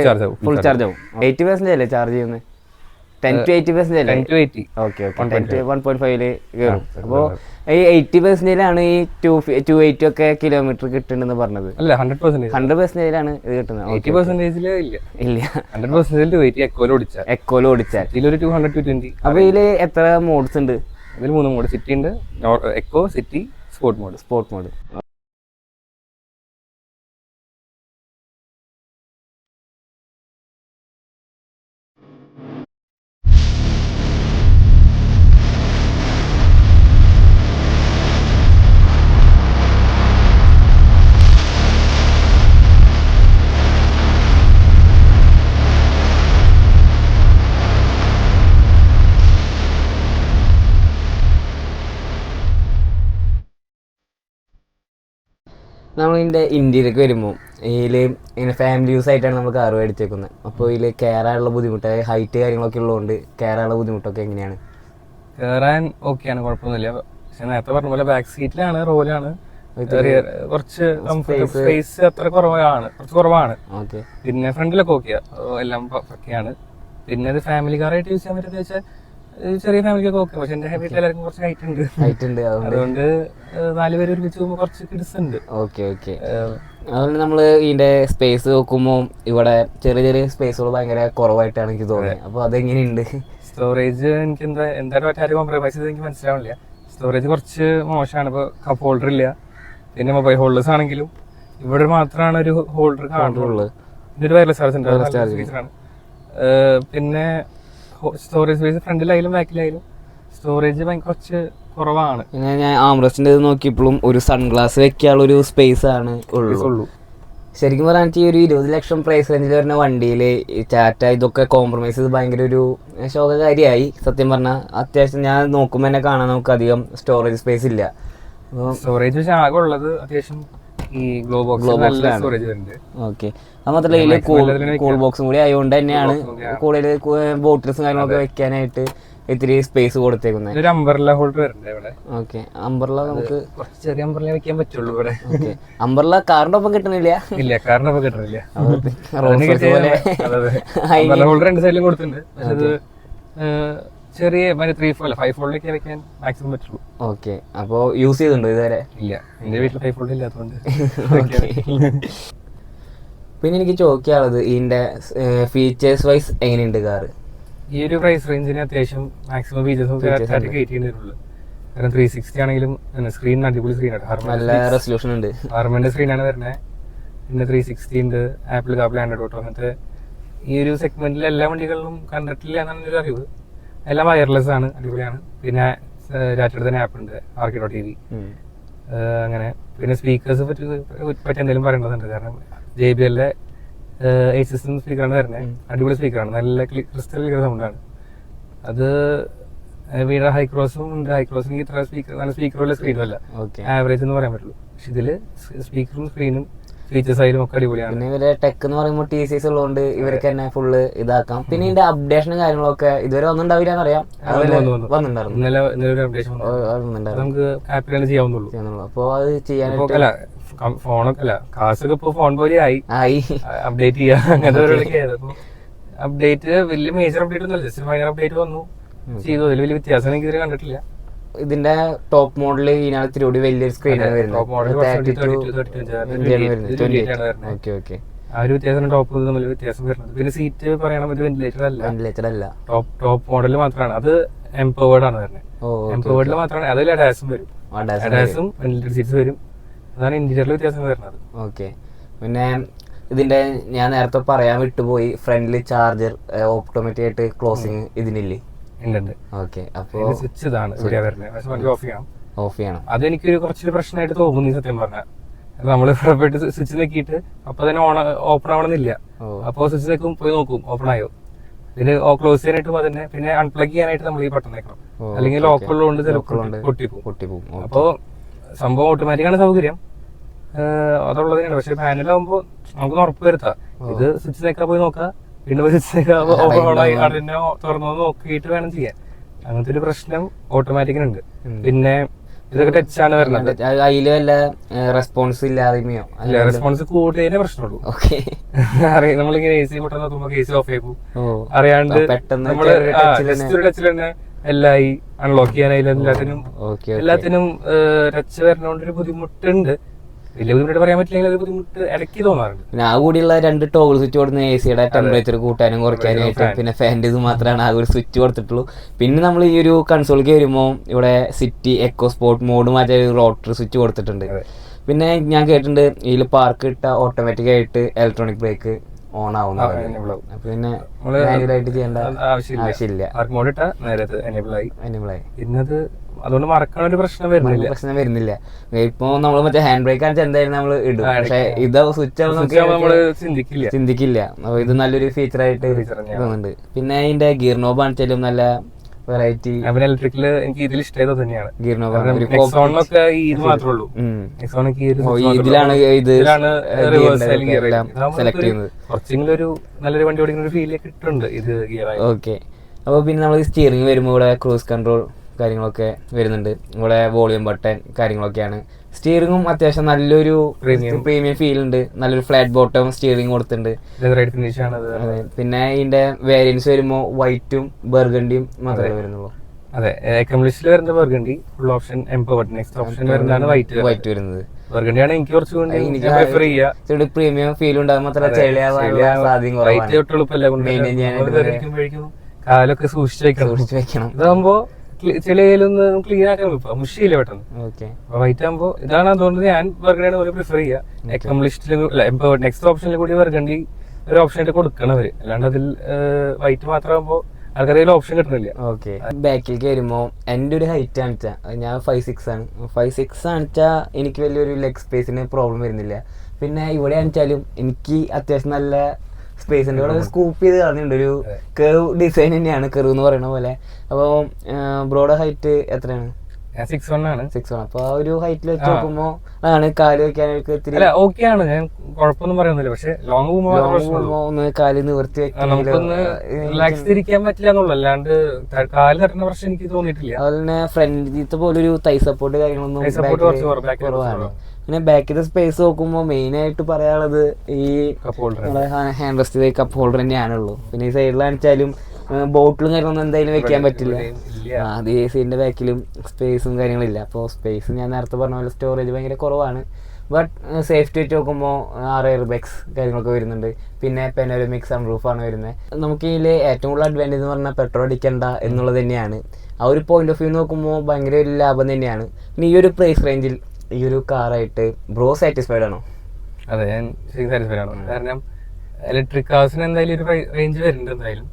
ചാർജ് ആവും. 80% അല്ലേ ചാർജ് ചെയ്യുന്നത്? 10 to 80% അല്ലേ? 10 to 80. ഓക്കെ 1.5 കയറും. അപ്പോൾ ഈ 80%ലാണ് ഈ 280 ഒക്കെ കിലോമീറ്റർ കിട്ടുന്നുണ്ടെന്ന് പറഞ്ഞത്. അല്ല 100%ലാണ് ഇത് കിട്ടുന്നത്. 80% ഇല്ല 100% 280 എക്കോയിൽ ഓടിച്ചാൽ ഇതിലൊരു 200 to 220. അപ്പൊ ഇതില് എത്ര മോഡ്സ് ഉണ്ട്? ഇതിൽ 3 മോഡ്. സിറ്റി ഉണ്ട്, എക്കോ, സിറ്റി, സ്പോർട്ട് മോഡ്. നമ്മളിതിൻ്റെ ഇന്ത്യയിലേക്ക് വരുമ്പോൾ ഇതിൽ ഇങ്ങനെ ഫാമിലി യൂസ് ആയിട്ടാണ് നമ്മൾ കാർ മേടിച്ചേക്കുന്നത്. അപ്പോൾ ഇതിൽ കയറാനുള്ള ബുദ്ധിമുട്ട്, ഹൈറ്റ് കാര്യങ്ങളൊക്കെ ഉള്ളതുകൊണ്ട് കയറാനുള്ള ബുദ്ധിമുട്ടൊക്കെ എങ്ങനെയാണ്? കയറാൻ ഓക്കെയാണ്, കുഴപ്പമൊന്നുമില്ല. പക്ഷെ നേരത്തെ പറഞ്ഞ പോലെ ബാക്ക് സീറ്റിലാണ്, റോയിലാണ് കുറച്ച് സ്പേസ് അത്ര കുറവാണ്. പിന്നെ ഫ്രണ്ടിലൊക്കെ ഓക്കെയാ, എല്ലാം ഓക്കെയാണ്. പിന്നെ ഇത് ഫാമിലി കാറായിട്ട് യൂസ് ചെയ്യാൻ പറ്റുന്ന വെച്ചാൽ ചെറിയ ഫാമിലിക്കൊക്കെ ഓക്കെ. പക്ഷെ എന്റെ വീട്ടിൽ എല്ലാവർക്കും കുറച്ച് ഹൈറ്റ് ഉണ്ട്. അതുകൊണ്ട് 4 പേര് ഒരുമിച്ച് പോകുമ്പോൾ കുറച്ച് കിഡ്സ് ഉണ്ട്. അതുകൊണ്ട് നമ്മള് ഇതിന്റെ സ്പേസ് നോക്കുമ്പോൾ ഇവിടെ ചെറിയ ചെറിയ സ്പേസുകൾ ഭയങ്കര കുറവായിട്ടാണ് എനിക്ക് തോന്നിയത്. അപ്പൊ അതെങ്ങനെയുണ്ട്? സ്റ്റോറേജ് എനിക്ക് എന്തായാലും മറ്റാരും കോംപ്രമൈസ് ചെയ്ത് എനിക്ക് മനസ്സിലാവില്ല. സ്റ്റോറേജ് കുറച്ച് മോശമാണ്. ഇപ്പൊ കപ്പ് ഹോൾഡർ ഇല്ല. പിന്നെ മൊബൈൽ ഹോൾഡേഴ്സ് ആണെങ്കിലും ഇവിടെ മാത്രമാണ് ഒരു ഹോൾഡർ കാണുള്ളൂ. ഇതൊരു വയർലെസ് ചാർജ് ആണ്. പിന്നെ സ്റ്റോറേജ് സ്പേസ് ഫ്രണ്ടിലായാലും ബാക്കിലായാലും സ്റ്റോറേജ് കുറച്ച് കുറവാണ്. പിന്നെ ഞാൻ ആംറസ്റ്റിന്റെ നോക്കിയപ്പോഴും ഒരു സൺഗ്ലാസ് വെക്കാനുള്ള ഒരു സ്പേസ് ആണ് ഉള്ളൂ. ശരിക്കും പറയാൻ ഈ ഒരു 20 ലക്ഷം പ്രൈസ് റേഞ്ചിൽ വരുന്ന വണ്ടിയിൽ ടാറ്റ ഇതൊക്കെ കോംപ്രമൈസ് ചെയ്ത് ഭയങ്കര ഒരു ശോകകാരിയായി. സത്യം പറഞ്ഞാൽ അത്യാവശ്യം ഞാൻ നോക്കുമ്പോൾ തന്നെ കാണാൻ നമുക്ക് അധികം സ്റ്റോറേജ് സ്പേസ് ഇല്ല. സ്റ്റോറേജ് പക്ഷെ ആകെ ഉള്ളത് അത്യാവശ്യം ഈ ഗ്ലോ ബോക്സ്. ഓക്കെ, അത് മാത്രമല്ല കൂൾ ബോക്സും കൂടി ആയതുകൊണ്ട് തന്നെയാണ് കൂടുതൽ ബോട്ടിൽസും കാര്യങ്ങളൊക്കെ വെക്കാനായിട്ട് ഇത്തിരി സ്പേസ് കൊടുത്തേക്കുന്നത്. ഒരു അംബ്രല്ല ഹോൾഡർ വരുന്നുണ്ട് ഇവിടെ. ഓക്കെ, അംബ്രല്ല നമുക്ക് ചെറിയ അംബ്രല്ല വെക്കാൻ പറ്റുള്ളൂ ഇവിടെ. അംബ്രല്ല കാറിന്റെ ഒപ്പം കിട്ടുന്നില്ല. കാറിന്റെ ഒപ്പം കിട്ടുന്നില്ല. ഹോൾഡർ 2 സൈഡിലും കൊടുത്തിട്ടുണ്ട്. പക്ഷെ അത് ചെറിയ 3 ഫോൾഡ് 5 ഫോൾഡിലൊക്കെ വെക്കാൻ മാക്സിമം പറ്റുള്ളൂ. ഓക്കെ, അപ്പോ യൂസ് ചെയ്തിട്ടുണ്ടോ ഇതുവരെ? ഇല്ല, എന്റെ വീട്ടിൽ 5 ഫോൾഡ് ഇല്ലാത്തതുകൊണ്ട്. പിന്നെ എനിക്ക് ചോദിക്കാനുള്ളത് ഇതിന്റെ ഫീച്ചേഴ്സ് വൈസ് എങ്ങനെയുണ്ട് കാറ്? ഈ ഒരു പ്രൈസ് റേഞ്ചിന് അത്യാവശ്യം മാക്സിമം ഫീച്ചേഴ്സ് കയറ്റിയിട്ടുള്ളൂ. കാരണം 360 ആണെങ്കിലും സ്ക്രീൻ അടിപൊളി സ്ക്രീനാണ്. നല്ല റെസല്യൂഷൻ ഉണ്ട്. ഹാർമന്റെ സ്ക്രീനാണ് വരുന്നത്. പിന്നെ 360 ഉണ്ട്, ആപ്പിൾ കാർപ്ലേ, ആൻഡ്രോയിഡ് ഓട്ടോ. അങ്ങനത്തെ ഈ ഒരു സെഗ്മെന്റിൽ എല്ലാ വണ്ടികളിലും കണ്ടിട്ടില്ല എന്നാണ് ഒരു അറിവ്. എല്ലാം വയർലെസ് ആണ്, അടിപൊളിയാണ്. പിന്നെ ടാറ്റയുടെ തന്നെ ആപ്പ് ഉണ്ട്, RK.TV. അങ്ങനെ പിന്നെ സ്പീക്കേഴ്സ് പറ്റി എന്തെങ്കിലും പറയേണ്ടതുണ്ട്. കാരണം JBL-ന്റെ 8 സിസ്റ്റം സ്പീക്കറാണ് വരുന്നത്. അടിപൊളി സ്പീക്കറാണ്, നല്ല ക്രിസ്റ്റൽ ക്ലിയർ സൗണ്ടാണ്. അത് വീട് ഹൈക്രോസും ഉണ്ട്. ഹൈക്രോസിന് ഇത്ര സ്പീക്കർ നല്ല സ്പീക്കറുള്ള സ്ക്രീനും അല്ല, ആവറേജ് എന്ന് പറയാൻ പറ്റുള്ളൂ. പക്ഷെ ഇതില് സ്പീക്കറും സ്ക്രീനും ഫീച്ചേഴ്സ് ആയാലും ഒക്കെ അടിപൊളിയാണ്. പിന്നെ ഇവരെ ടെക് എന്ന് പറയുമ്പോൾ TCS ഉള്ളതുകൊണ്ട് ഇവർക്ക് തന്നെ ഫുള്ള് ഇതാക്കാം. പിന്നെ ഇതിന്റെ അപ്ഡേഷനും കാര്യങ്ങളൊക്കെ ഇതുവരെ ഒന്നുണ്ടാവില്ല എന്നറിയാം. വന്നിട്ടുണ്ടായിരുന്നു, ഇന്നലെ ഒരു അപ്ഡേഷൻ നമുക്ക് ആപ്പിലാണ് ചെയ്യാവുന്നുള്ളൂ. അപ്പൊ അത് ചെയ്യാനായിട്ട് അല്ല ഫോണൊക്കെ അല്ല കാശൊക്കെ ഇപ്പൊ ഫോൺ പോലെ ആയി അപ്ഡേറ്റ് ചെയ്യാ അങ്ങനത്തെ. അപ്ഡേറ്റ് വലിയ മേജർ അപ്ഡേറ്റ് ഒന്നും ജസ്റ്റ് മൈനർ അപ്ഡേറ്റ് വന്നു ചെയ്തു. അതിൽ വലിയ വ്യത്യാസം എനിക്ക് ഇതുവരെ കണ്ടിട്ടില്ല. ഇതിന്റെ ടോപ്പ് മോഡല് ഇതിനകത്ത് ഇത്തിരി വലിയൊരു സ്ക്രീനാണ് വരുന്നത്. ആ ഒരു വ്യത്യാസം ടോപ്പ് തമ്മിൽ വ്യത്യാസം വരുന്നത്. പിന്നെ സീറ്റ് പറയണം ഒരു വെന്റിലേറ്റർ അല്ല, ടോപ്പ് മോഡൽ മാത്രമാണ്. അത് എംപവേർഡ് ആണ് വരുന്നത്. എംപവേർഡിൽ മാത്രമാണ് അതിൽ അഡാസും വരും, അഡാസും വെന്റിലേറ്റർ സീറ്റ്സ് വരും. അതാണ് ഇന്റീരിയറിൽ വ്യത്യാസം വരുന്നത്. ഓക്കെ. പിന്നെ ഇതിന്റെ ഞാൻ നേരത്തെ പറയാൻ വിട്ടുപോയി, ഫ്രണ്ടില് ചാർജർ ഓട്ടോമാറ്റിക് ആയിട്ട് ക്ലോസിങ് ഇതിനില്ലേ? ഓക്കെ. അപ്പൊ സ്വിച്ച് ഇതാണ് ഓഫ് ചെയ്യണം. ഓഫ് ചെയ്യണം. അതെനിക്കൊരു കുറച്ചൊരു പ്രശ്നമായിട്ട് തോന്നുന്നു സത്യം പറഞ്ഞാൽ. നമ്മള് പോയിട്ട് സ്വിച്ച് നോക്കിയിട്ട് അപ്പൊ തന്നെ ഓപ്പൺ ആവണമെന്നില്ല. അപ്പൊ സ്വിച്ച് നോക്കും, പോയി നോക്കും ഓപ്പൺ ആയോ. ഇതിന് ക്ലോസ് ചെയ്യാനായിട്ട് തന്നെ പിന്നെ അൺപ്ലഗ് ചെയ്യാനായിട്ട് നമ്മൾ ഈ ബട്ടൺ വെക്കണം, അല്ലെങ്കിൽ ലോക്ക് ഉള്ളതുകൊണ്ട് പൊട്ടിപ്പോകും. അപ്പൊ സംഭവം ഓട്ടോമാറ്റിക് ആണ് സൗകര്യം, അതുള്ളത് തന്നെയാണ്. പക്ഷെ പാനലാകുമ്പോ നമുക്ക് ഉറപ്പ് വരുത്താം. ഇത് സ്വിച്ച് നേക്കാ പോയി നോക്കാം, വീണ്ടും സ്വിച്ച് അതിനെ തുറന്നു നോക്കിയിട്ട് വേണം ചെയ്യാൻ. അങ്ങനത്തെ ഒരു പ്രശ്നം ഓട്ടോമാറ്റിക്കിനുണ്ട്. പിന്നെ ഇതൊക്കെ ടച്ചാണ് വരുന്നത്. അതില് വല്ല റെസ്പോൺസ് ഇല്ലാതെയോ? റെസ്പോൺസ് കൂടിയതിനെ പ്രശ്നമുള്ളൂ. നമ്മളിങ്ങനെ AC പൊട്ടാൻ നോക്കുമ്പോ AC ഓഫ് ആയി പോകും അറിയാണ്ട്. നമ്മള് ടച്ചിൽ തന്നെ എല്ലായി അൺലോക്ക് ചെയ്യാനായാലും എല്ലാത്തിനും ടച്ച് വരുന്നോണ്ട് ഒരു ബുദ്ധിമുട്ടുണ്ട്. വലിയ ബുദ്ധിമുട്ട് പറയാൻ പറ്റില്ലെങ്കിൽ ഒരു ബുദ്ധിമുട്ട് ഇടയ്ക്ക് തോന്നാറുണ്ട്. പിന്നെ ആ കൂടിയുള്ള 2 ടോഗിൾ സ്വിച്ച് കൊടുക്കുന്ന AC-യുടെ ടെമ്പറേച്ചർ കൂട്ടാനും കുറയ്ക്കാനായിട്ട്, പിന്നെ ഫാൻ്റെ ഇത് മാത്രമാണ് ആ ഒരു സ്വിച്ച് കൊടുത്തിട്ടുള്ളൂ. പിന്നെ നമ്മൾ ഈ ഒരു കൺസോളിലേക്ക് വരുമ്പോൾ ഇവിടെ സിറ്റി എക്കോ സ്പോർട്ട് മോഡ് മാറ്റാൻ ഒരു റോട്ടർ സ്വിച്ച് കൊടുത്തിട്ടുണ്ട്. പിന്നെ ഞാൻ കേട്ടിട്ടുണ്ട് ഇതിൽ പാർക്ക് ഇട്ട ഓട്ടോമാറ്റിക് ആയിട്ട് ഇലക്ട്രോണിക് ബ്രേക്ക് ഓൺ ആവുന്നത്. പിന്നെ മാനുവലായിട്ട് ചെയ്യേണ്ട ആവശ്യമില്ല. ഇന്നത് അതുകൊണ്ട് മറക്കാൻ ഒരു പ്രശ്നം വരുന്നില്ല. ഇപ്പൊ നമ്മള് മറ്റേ ഹാൻഡ് ബ്രേക്ക് ആണെന്ന് എന്തായാലും നമ്മള് ഇടും, പക്ഷെ ഇത് സ്വിച്ച് നമ്മള് ചിന്തിക്കില്ല. അപ്പൊ ഇത് നല്ലൊരു ഫീച്ചർ ആയിട്ട് തോന്നുന്നുണ്ട്. പിന്നെ അതിന്റെ ഗിയർ നോബ് ആണെച്ചാലും നല്ല വെറൈറ്റി. ഇലക്ട്രിക്കല് എനിക്ക് ഇതിൽ ഇഷ്ടമായത് തന്നെയാണ് ഗിയർ നോബ്. ഇതിലാണ് ഇത് സെലക്ട് ചെയ്യുന്നത്. കുറച്ചെങ്കിലും ഒരു നല്ലൊരു വണ്ടി ഓടിക്കുന്ന ഒരു ഫീൽ കിട്ടുന്നുണ്ട് ഇത് ഗിയർ. ഓക്കെ. അപ്പൊ പിന്നെ നമ്മൾ സ്റ്റിയറിംഗ് വരുമ്പോൾ ഇവിടെ ക്രൂസ് കൺട്രോൾ കാര്യങ്ങളൊക്കെ വരുന്നുണ്ട്. ഇവിടെ വോളിയം ബട്ടൺ കാര്യങ്ങളൊക്കെയാണ്. സ്റ്റിയറിംഗും അത്യാവശ്യം നല്ലൊരു പ്രീമിയം ഫീൽ ഉണ്ട്. നല്ലൊരു ഫ്ലാറ്റ് ബോട്ടം സ്റ്റിയറിംഗ് കൊടുത്തിട്ടുണ്ട്. പിന്നെ ഇതിന്റെ വേരിയൻസ് വരുമ്പോൾ വൈറ്റും ബർഗണ്ടിയും മാത്രമേ വരുന്നുള്ളൂ. അതെ, എക്കംലിസ്റ്റിൽ വരുന്ന burgundy full option empowered. Next option വരുന്നതാണ് വൈറ്റ് വരുന്നത്. ബർഗണ്ടിയാണ് എനിക്ക് കുറച്ചുകൂടി പ്രീമിയം ഫീൽ ഉണ്ടാകും. മാത്രമല്ല കാലൊക്കെ സൂക്ഷിച്ച് വെക്കണം. ഇതാകുമ്പോ ചെളിയിലൊന്നും ക്ലീൻ ആക്കാൻ മുഷിയില്ല പെട്ടെന്ന്. വൈറ്റ് ആകുമ്പോ ഇതാണ്. അതുകൊണ്ട് ഞാൻ ബർഗണ്ടിയാണ് പോലെ പ്രിഫർ ചെയ്യുക. എക്കംലിസ്റ്റിൽ നെക്സ്റ്റ് ഓപ്ഷനിൽ കൂടി ബർഗണ്ടി ഒരു ഓപ്ഷൻ ആയിട്ട് കൊടുക്കണവര്. അല്ലാണ്ട് അതിൽ വൈറ്റ് മാത്രമാകുമ്പോ ആൾക്കാരെ ഓപ്ഷൻ കിട്ടുന്നില്ല. ഓക്കെ. ബാക്കിലേക്ക് വരുമ്പോ എന്റെ ഒരു ഹൈറ്റ് ആണിച്ചാ ഞാൻ 5'6" ആണ്. 5'6" ആണിച്ചാ എനിക്ക് വലിയൊരു ലെഗ് സ്പേസിന് പ്രോബ്ലം വരുന്നില്ല. പിന്നെ ഇവിടെ ആണിച്ചാലും എനിക്ക് അത്യാവശ്യം നല്ല സ്പേസ് ഉണ്ട്. ഇവിടെ സ്കൂപ്പ് ചെയ്ത് കളഞ്ഞിട്ടുണ്ട്. ഒരു കർവ് ഡിസൈൻ തന്നെയാണ്, കർവ് എന്ന് പറയുന്ന പോലെ. അപ്പൊ ബ്രോഡ് ഹൈറ്റ് എത്രയാണ്? 6'1" ആണ്. 6'1". അപ്പൊ ആ ഒരു ഹൈറ്റിൽ വെച്ച് നോക്കുമ്പോ ആണ് കാല് വെക്കാനൊക്കെ ഓക്കെയാണ്. ഞാൻ കുഴപ്പമൊന്നും പറയുന്നില്ല. പക്ഷെ ലോങ് പോകുമ്പോ ഒന്ന് കാല് നിവർത്തി വെക്കാൻ പറ്റില്ല എന്നുള്ളൂ. അല്ലാണ്ട് കാല് തട്ടുന്ന പ്രശ്നം എനിക്ക് തോന്നിയിട്ടില്ല. അതുപോലെ തന്നെ ഫ്രണ്ടിലത്തെ പോലെ ഒരു തൈ സപ്പോർട്ട് കാര്യങ്ങളൊന്നും കുറവാണ്. പിന്നെ ബാക്കിലെ സ്പേസ് നോക്കുമ്പോൾ മെയിൻ ആയിട്ട് പറയാനുള്ളത് ഈ ഹാൻഡ് റെസ്റ്റ് കപ്പ് ഹോൾഡർ തന്നെയാണുള്ളൂ. പിന്നെ ഈ സൈഡിലാണെച്ചാലും ബോട്ടിലും കാര്യങ്ങളൊന്നും എന്തായാലും വെക്കാൻ പറ്റില്ല. അത് AC-ന്റെ ബാക്കിലും സ്പേസും കാര്യങ്ങളില്ല. അപ്പോൾ സ്പേസ് ഞാൻ നേരത്തെ പറഞ്ഞ പോലെ സ്റ്റോറേജ് ഭയങ്കര കുറവാണ്. ബട്ട് സേഫ്റ്റി വെച്ച് നോക്കുമ്പോൾ 6 എയർ ബാഗ്സ് കാര്യങ്ങളൊക്കെ വരുന്നുണ്ട്. പിന്നെ പെനോരമിക് സൺറൂഫാണ് വരുന്നത്. നമുക്ക് ഇതിൽ ഏറ്റവും കൂടുതൽ അഡ്വാൻറ്റേജ് എന്ന് പറഞ്ഞാൽ പെട്രോൾ അടിക്കണ്ട എന്നുള്ളത് തന്നെയാണ്. ആ ഒരു പോയിന്റ് ഓഫ് വ്യൂ നോക്കുമ്പോൾ ഭയങ്കര ഒരു ലാഭം തന്നെയാണ്. പിന്നെ ഈ ഒരു പ്രൈസ് റേഞ്ചിൽ ഈ ഒരു കാറായിട്ട് ബ്രോ സാറ്റിസ്ഫൈഡ് ആണോ? അതെ, ഞാൻ സാറ്റിസ്ഫൈഡ് ആണ്. കാരണം ഇലക്ട്രിക് കാർസിന് എന്തായാലും ഒരു റേഞ്ച് വരുന്നുണ്ട് എന്തായാലും.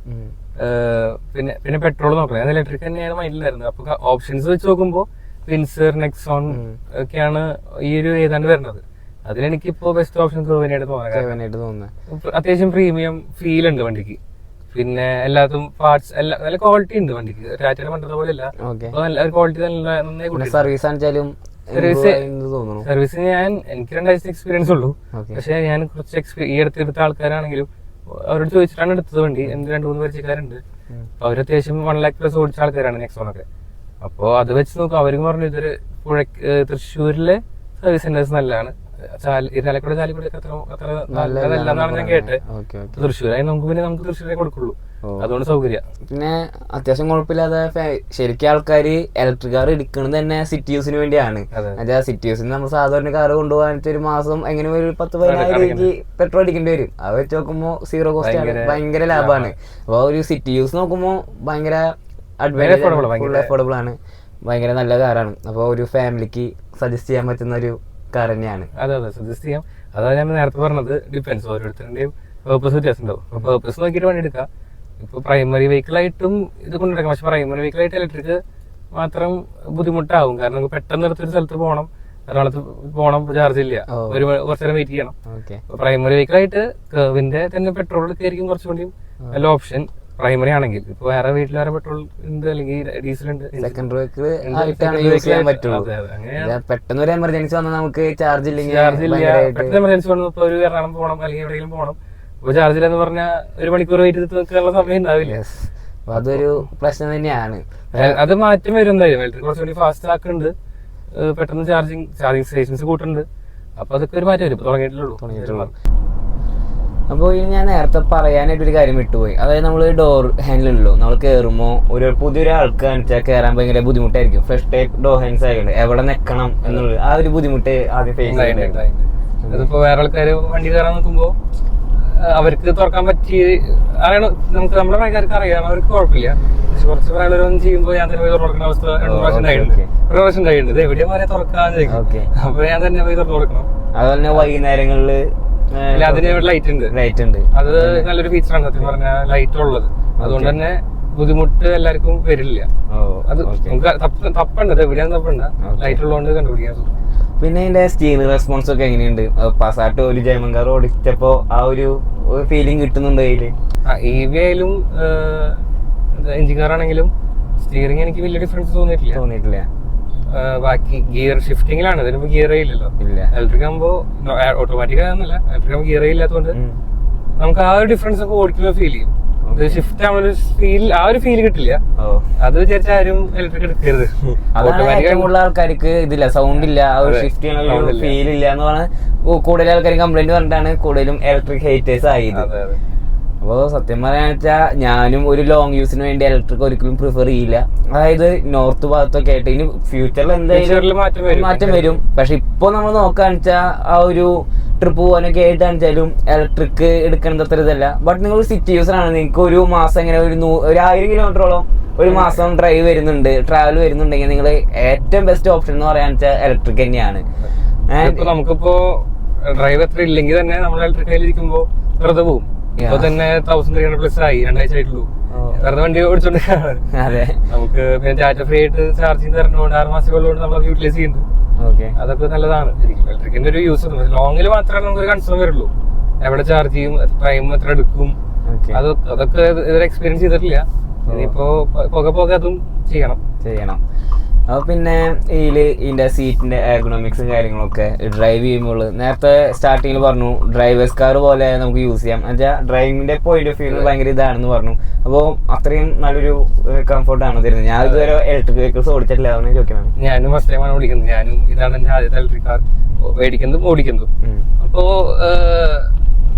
പിന്നെ പെട്രോൾ നോക്കണം. ഞാൻ ഇലക്ട്രിക് തന്നെയാണ് മൈൻഡിലായിരുന്നു. അപ്പൊ ഓപ്ഷൻസ് വെച്ച് നോക്കുമ്പോൾ വിൻസർ, നെക്സോൺ ഒക്കെയാണ് ഈ ഒരു ഏതാണ്ട് വരുന്നത്. അതിലെനിക്കിപ്പോ ബെസ്റ്റ് ഓപ്ഷൻ സെവനായിട്ട് തോന്നുന്നത്. അത്യാവശ്യം പ്രീമിയം ഫീൽ ഉണ്ട് വണ്ടിക്ക്. പിന്നെ എല്ലാത്തും പാർട്സ് നല്ല ക്വാളിറ്റി ഉണ്ട് വണ്ടിക്ക്. ടാറ്റയുടെ പണ്ടത്തെ പോലെ അല്ല, ക്വാളിറ്റി നന്നായി. സർവീസ് ആണെങ്കിലും സർവീസ് എനിക്ക് 2 ആഴ്ച എക്സ്പീരിയൻസ് ഉള്ളൂ. പക്ഷെ ഞാൻ കുറച്ച് ഈ അടുത്തെടുത്ത ആൾക്കാരാണെങ്കിലും അവരോട് ചോദിച്ചിട്ടാണ് എടുത്തത് വണ്ടി. എന്റെ 2-3 പരിചയക്കാരുണ്ട്. അപ്പൊ അവർ അത്യാവശ്യം 1 lakh പ്ലസ് ഓടിച്ച ആൾക്കാരാണ് നെക്സോണൊക്കെ. അപ്പൊ അത് വെച്ച് നോക്കും. അവർക്ക് പറഞ്ഞു ഇതൊരു തൃശ്ശൂരിലെ സർവീസ് സെന്റേഴ്സ് നല്ലതാണ്. ചാലക്കുടി അത്ര നല്ലതെന്നാണ് ഞാൻ കേട്ടത്. തൃശ്ശൂരായി നമുക്ക് തൃശ്ശൂരേ കൊടുക്കുള്ളൂ. അതുകൊണ്ട് സൗകര്യം. പിന്നെ അത്യാവശ്യം കുഴപ്പമില്ലാതെ ശരിക്കും ആൾക്കാര് ഇലക്ട്രിക് കാർ എടുക്കുന്നത് തന്നെ സിറ്റി യൂസിന് വേണ്ടിയാണ്. സിറ്റി യൂസിന് നമ്മൾ സാധാരണ കാർ കൊണ്ടുപോകാനായിട്ട് ഒരു മാസം എങ്ങനെ ഒരു 10-15 രൂപയ്ക്ക് പെട്രോൾ അടിക്കേണ്ടി വരും. അത് വെച്ച് നോക്കുമ്പോൾ സീറോ കോസ്റ്റ് ആണ്, ഭയങ്കര ലാഭമാണ്. അപ്പൊ ഒരു സിറ്റി യൂസ് നോക്കുമ്പോൾ ഭയങ്കര അഫോർഡബിൾ ആണ്, ഭയങ്കര നല്ല കാറാണ്. അപ്പൊ ഒരു ഫാമിലിക്ക് സജസ്റ്റ് ചെയ്യാൻ പറ്റുന്ന ഒരു കാർ തന്നെയാണ്. അതെ സജസ്റ്റ് ചെയ്യാം. അതാണ് ഞാൻ നേരത്തെ പറഞ്ഞത്. ഡിപ്പെൻസ്, ഓരോരുത്തരുടെയും പേർപ്പസ് വ്യത്യാസം ഉണ്ടാവും. അപ്പൊ പേർപ്പസ് നോക്കിയിട്ട് വണ്ടി എടുക്കാം. ഇപ്പൊ പ്രൈമറി വെഹിക്കിൾ ആയിട്ടും ഇത് കൊണ്ടെടുക്കാം. പക്ഷെ പ്രൈമറി വെഹിക്കിൾ ആയിട്ട് ഇലക്ട്രിക് മാത്രം ബുദ്ധിമുട്ടാവും. കാരണം നമുക്ക് പെട്ടെന്ന് എടുത്തൊരു സ്ഥലത്ത് പോകണം, എറണാകുളത്ത് പോകണം, ചാർജ് ഇല്ല, കുറച്ചു നേരം വെയിറ്റ് ചെയ്യണം. പ്രൈമറി വെഹിക്കിൾ ആയിട്ട് കർവിന്റെ തന്നെ പെട്രോൾ എടുക്കായിരിക്കും കുറച്ചുകൂടി നല്ല ഓപ്ഷൻ. പ്രൈമറി ആണെങ്കിൽ ഇപ്പൊ വേറെ വീട്ടിൽ വേറെ പെട്രോൾ ഉണ്ട് അല്ലെങ്കിൽ ഡീസൽ ഉണ്ട്. സെക്കൻഡറി പെട്ടെന്ന് ഒരു എമർജൻസി വന്നാൽ നമുക്ക് ചാർജ് പെട്ടെന്ന് എമർജൻസി വന്നു. ഇപ്പൊ ഒരു എറണാകുളം പോകണം അല്ലെങ്കിൽ എവിടെയെങ്കിലും പോകണം, ഇപ്പൊ ചാർജ് ഇല്ലെന്ന് പറഞ്ഞാൽ 1 മണിക്കൂർ വെയിറ്റ് ചെയ്ത് നിൽക്കാനുള്ള സമയം ഉണ്ടാവില്ല. അതൊരു പ്രശ്നം തന്നെയാണ്. അത് മാറ്റം വരും എന്തായാലും. കുറച്ചുകൂടി ഫാസ്റ്റ് ആക്കുന്നുണ്ട്, പെട്ടെന്ന് ചാർജിങ് സ്റ്റേഷൻസ് കൂട്ടുന്നുണ്ട്. അപ്പൊ അതൊക്കെ ഒരു മാറ്റം വരും. തുടങ്ങിയിട്ടുള്ളൂ. അപ്പോൾ ഇനി ഞാൻ നേരത്തെ പറയാനായിട്ടൊരു കാര്യം വിട്ടുപോയി. അതായത് നമ്മൾ ഡോർ ഹാൻഡിലുള്ളൂ, നമ്മൾ കയറുമ്പോൾ ഒരു പുതിയൊരാൾക്ക് കാണിച്ചാൽ കയറാൻ ഭയങ്കര ബുദ്ധിമുട്ടായിരിക്കും. ഫ്രഷ് ടൈപ്പ് ഡോർ ഹാൻഡ്സ് ആയതുകൊണ്ട് എവിടെ നിൽക്കണം എന്നുള്ളത് ആ ഒരു ബുദ്ധിമുട്ട് ആദ്യം ഫേസ് ചെയ്യുന്നുണ്ട്. അതിപ്പോ വേറെ ആൾക്കാർ വണ്ടി കയറാൻ നോക്കുമ്പോൾ അവർക്ക് തുറക്കാൻ പറ്റി അറിയണം. നമുക്ക് നമ്മുടെ ആൾക്കാർക്ക് അറിയാം, അവർക്ക് കുഴപ്പമില്ല. പക്ഷെ കുറച്ച് പറയാനുള്ളവരൊന്നും ചെയ്യുമ്പോൾ ഞാൻ തന്നെ പോയി തുറക്കുന്ന അവസ്ഥ 2 പ്രാവശ്യം ഉണ്ടായിട്ടുണ്ട്. ഇത് എവിടെയാ പോലെ തുറക്കാൻ അപ്പൊ ഞാൻ തന്നെ പോയി തുറന്നു കൊടുക്കണം. അതുപോലെ തന്നെ വൈകുന്നേരങ്ങളിൽ അതിന് ലൈറ്റ് ഉണ്ട്. അത് നല്ലൊരു ഫീച്ചറാണ് സത്യം പറഞ്ഞാൽ ലൈറ്റ് ഉള്ളത്. അതുകൊണ്ട് തന്നെ ബുദ്ധിമുട്ട് എല്ലാവർക്കും വരില്ല. അത് നമുക്ക് തപ്പുണ്ട്, എവിടെയാണ് തപ്പുണ്ട, ലൈറ്റ് ഉള്ളതുകൊണ്ട് കണ്ടുപിടിക്കാൻ. പിന്നെ ഇതിന്റെ സ്റ്റീറിംഗ് റെസ്പോൺസ് ഒക്കെ എങ്ങനെയുണ്ട്? പസാട്ട് ഒരു ജർമ്മൻ കാർ ഓടിച്ചപ്പോ ആ ഒരു ഫീലിംഗ് കിട്ടുന്നുണ്ട് അതില്. EV ആയാലും എഞ്ചിൻ കാർ ആണെങ്കിലും സ്റ്റിയറിംഗ് എനിക്ക് വലിയ ഡിഫറൻസ് തോന്നിയിട്ടില്ല. ബാക്കി ഗിയർ ഷിഫ്റ്റിംഗിലാണ്, ഇതിനിപ്പോ ഗിയറേ ഇല്ലല്ലോ. ഇലക്ട്രിക് ആകുമ്പോ ഓട്ടോമാറ്റിക് ആകുന്നില്ല, ഇലക്ട്രിക് ആകുമ്പോൾ ഗിയറേ ഇല്ലാത്തതുകൊണ്ട് നമുക്ക് ആ ഒരു ഡിഫറൻസ് ഒക്കെ ഓടിക്കുമ്പോൾ ഫീൽ ചെയ്യും. ഷിഫ്റ്റ് ആവുന്ന ഫീൽ, ആ ഒരു ഫീൽ കിട്ടില്ല. അത് വിചാരിച്ച ആരും ഇലക്ട്രിക് എടുക്കരുത്. ഓട്ടോമാറ്റിക് ആൾക്കാർക്ക് ഇതില്ല, സൗണ്ട് ഇല്ല, ആ ഒരു ഷിഫ്റ്റ് ചെയ്യുന്ന ഫീൽ ഇല്ല എന്ന് പറഞ്ഞാൽ കൂടുതൽ ആൾക്കാർ കംപ്ലൈന്റ് പറഞ്ഞിട്ടാണ് കൂടുതലും ഇലക്ട്രിക് ഹേറ്റേഴ്സ് ആയത്. അപ്പോൾ സത്യം പറയാന്ന് വെച്ചാൽ ഞാനും ഒരു ലോങ് യൂസിന് വേണ്ടി ഇലക്ട്രിക് ഒരിക്കലും പ്രിഫർ ചെയ്യില്ല. അതായത് നോർത്ത് ഭാഗത്തൊക്കെ ആയിട്ട് ഇനി ഫ്യൂച്ചറിൽ എന്തായാലും മാറ്റം വരും. പക്ഷെ ഇപ്പൊ നമ്മൾ നോക്കാന്ന് വെച്ചാൽ ആ ഒരു ട്രിപ്പ് പോകാനൊക്കെ ആയിട്ടാണ് വെച്ചാലും ഇലക്ട്രിക് എടുക്കുന്നത് അത്ര ഇതല്ല. ബട്ട് നിങ്ങൾ സിറ്റി യൂസർ ആണ്, നിങ്ങൾക്ക് ഒരു മാസം ഇങ്ങനെ ഒരു 1000 കിലോമീറ്ററോളം ഒരു മാസം ട്രാവൽ വരുന്നുണ്ടെങ്കിൽ നിങ്ങൾ ഏറ്റവും ബെസ്റ്റ് ഓപ്ഷൻ എന്ന് പറയാന്ന് വെച്ചാൽ ഇലക്ട്രിക് തന്നെയാണ്. നമുക്കിപ്പോ ഡ്രൈവ് എത്ര ഇല്ലെങ്കിൽ തന്നെ നമ്മൾ ഇലക്ട്രിക് കയ്യിലിരിക്കുമ്പോ വെറുതെ പോകും. ഇപ്പൊ തന്നെ 1300+ ആയി, 2 ആഴ്ച ആയിട്ടുള്ളൂ. വെറുതെ വണ്ടി ഓടിച്ചോണ്ടിരിക്കാണ്. നമുക്ക് പിന്നെ ഡാറ്റ ഫ്രീ ആയിട്ട് ചാർജിങ് തരുന്നതുകൊണ്ട് 6 മാസം കൊണ്ട് നമ്മൾ യൂട്ടിലൈസ് ചെയ്യുന്നുണ്ട്. അതൊക്കെ നല്ലതാണ്. ഇലക്ട്രിക്കിന്റെ ഒരു യൂസ് ലോങ്ങിൽ മാത്രമേ നമുക്കൊരു കൺസേൺ വരുള്ളൂ. എവിടെ ചാർജ് ചെയ്യും, ടൈം എത്ര എടുക്കും, അതൊക്കെ ഇതുവരെ എക്സ്പീരിയൻസ് ചെയ്തിട്ടില്ല. ഇനിയിപ്പോ പോകെ അതും ചെയ്യണം. അപ്പൊ പിന്നെ ഇതിന്റെ സീറ്റിന്റെ എർഗണോമിക്സും കാര്യങ്ങളൊക്കെ ഡ്രൈവ് ചെയ്യുമ്പോൾ നേരത്തെ സ്റ്റാർട്ടിങ്ങിൽ പറഞ്ഞു ഡ്രൈവേഴ്സ് കാർ പോലെ നമുക്ക് യൂസ് ചെയ്യാം. എന്നുവെച്ചാൽ ഡ്രൈവിംഗിന്റെ പോയിന്റ് ഓഫ് വ്യൂ ഭയങ്കര ഇതാണെന്ന് പറഞ്ഞു. അപ്പോൾ അത്രയും നല്ലൊരു കംഫർട്ടാണ് തരുന്നത്. ഞാൻ ഇതുവരെ ഇലക്ട്രിക് വെഹിക്കിൾസ് ഓടിച്ചിട്ടില്ല, അതാണ് ചോദിക്കുന്നത്. ഞാനും ഫസ്റ്റ് ടൈമാണ് ഓടിക്കുന്നത്. ഇതാണ് എന്റെ ആദ്യത്തെ ഇലക്ട്രിക് കാർ ഓടിക്കുന്നതും. അപ്പോ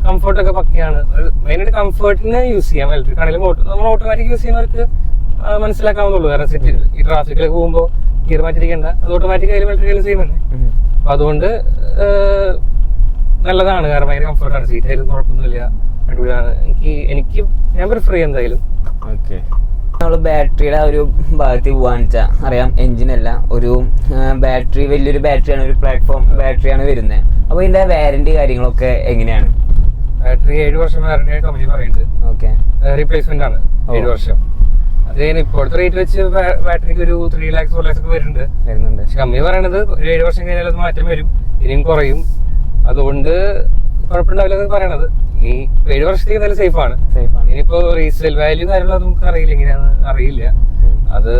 കംഫർട്ടൊക്കെ പക്കയാണ്. മെയിനായിട്ട് കംഫർട്ടിന് യൂസ് ചെയ്യാം. ഇലക്ട്രിക് ആണെങ്കിലും നമ്മൾ ഓട്ടോമാറ്റിക് യൂസ് ചെയ്യുന്നവർക്ക് മനസ്സിലാക്കാവുന്നുള്ളൂ. കാരണം സിറ്റിയിൽ ഈ ട്രാഫിക്കിലേക്ക് പോകുമ്പോൾ ഗിയർ മാറ്റിരിക്കേണ്ട, അത് ഓട്ടോമാറ്റിക് ആയാലും ഇലക്ട്രിക്കലും സെയിം തന്നെ. അപ്പൊ അതുകൊണ്ട് നല്ലതാണ്. കാരണം ഭയങ്കര കംഫർട്ടാണ്. സീറ്റ് ആയാലും കുഴപ്പമൊന്നുമില്ല, അടിപൊളിയാണ്. ഞാൻ പ്രിഫർ ചെയ്യാം എന്തായാലും. നമ്മൾ ബാറ്ററിയുടെ ആ ഒരു ഭാഗത്ത് പോകാന്ന് വെച്ചാൽ അറിയാം, എഞ്ചിനല്ല, ഒരു ബാറ്ററി, വലിയൊരു ബാറ്ററിയാണ്, ഒരു പ്ലാറ്റ്ഫോം ബാറ്ററിയാണ് വരുന്നത്. അപ്പൊ ഇതിന്റെ വാറന്റി കാര്യങ്ങളൊക്കെ എങ്ങനെയാണ്? ബാറ്ററി 7 വർഷം വാറന്റി ആയിട്ട് കമ്പനി പറയുന്നുണ്ട്. റീപ്ലേസ്മെന്റ് ആണ് 7 വർഷം. അത് ഇപ്പോഴത്തെ റേറ്റ് വെച്ച് ബാറ്ററിക്ക് ഒരു 3 lakhs 4 lakhs ഒക്കെ വരുന്നുണ്ട്. പക്ഷെ കമ്പനി പറയണത് 7 വർഷം കഴിഞ്ഞാൽ അത് മാറ്റം വരും, ഇനിയും കുറയും. അതുകൊണ്ട് കുഴപ്പമുണ്ടാവില്ല പറയണത്. ഇനി 7 വർഷത്തേക്ക് എന്തായാലും സേഫ് ആണ്. ഇനിയിപ്പോ റീസെയിൽ വാല്യൂ കാര്യങ്ങളൊന്നും നമുക്ക് അറിയില്ല, എങ്ങനെയാന്ന് അറിയില്ല. അത്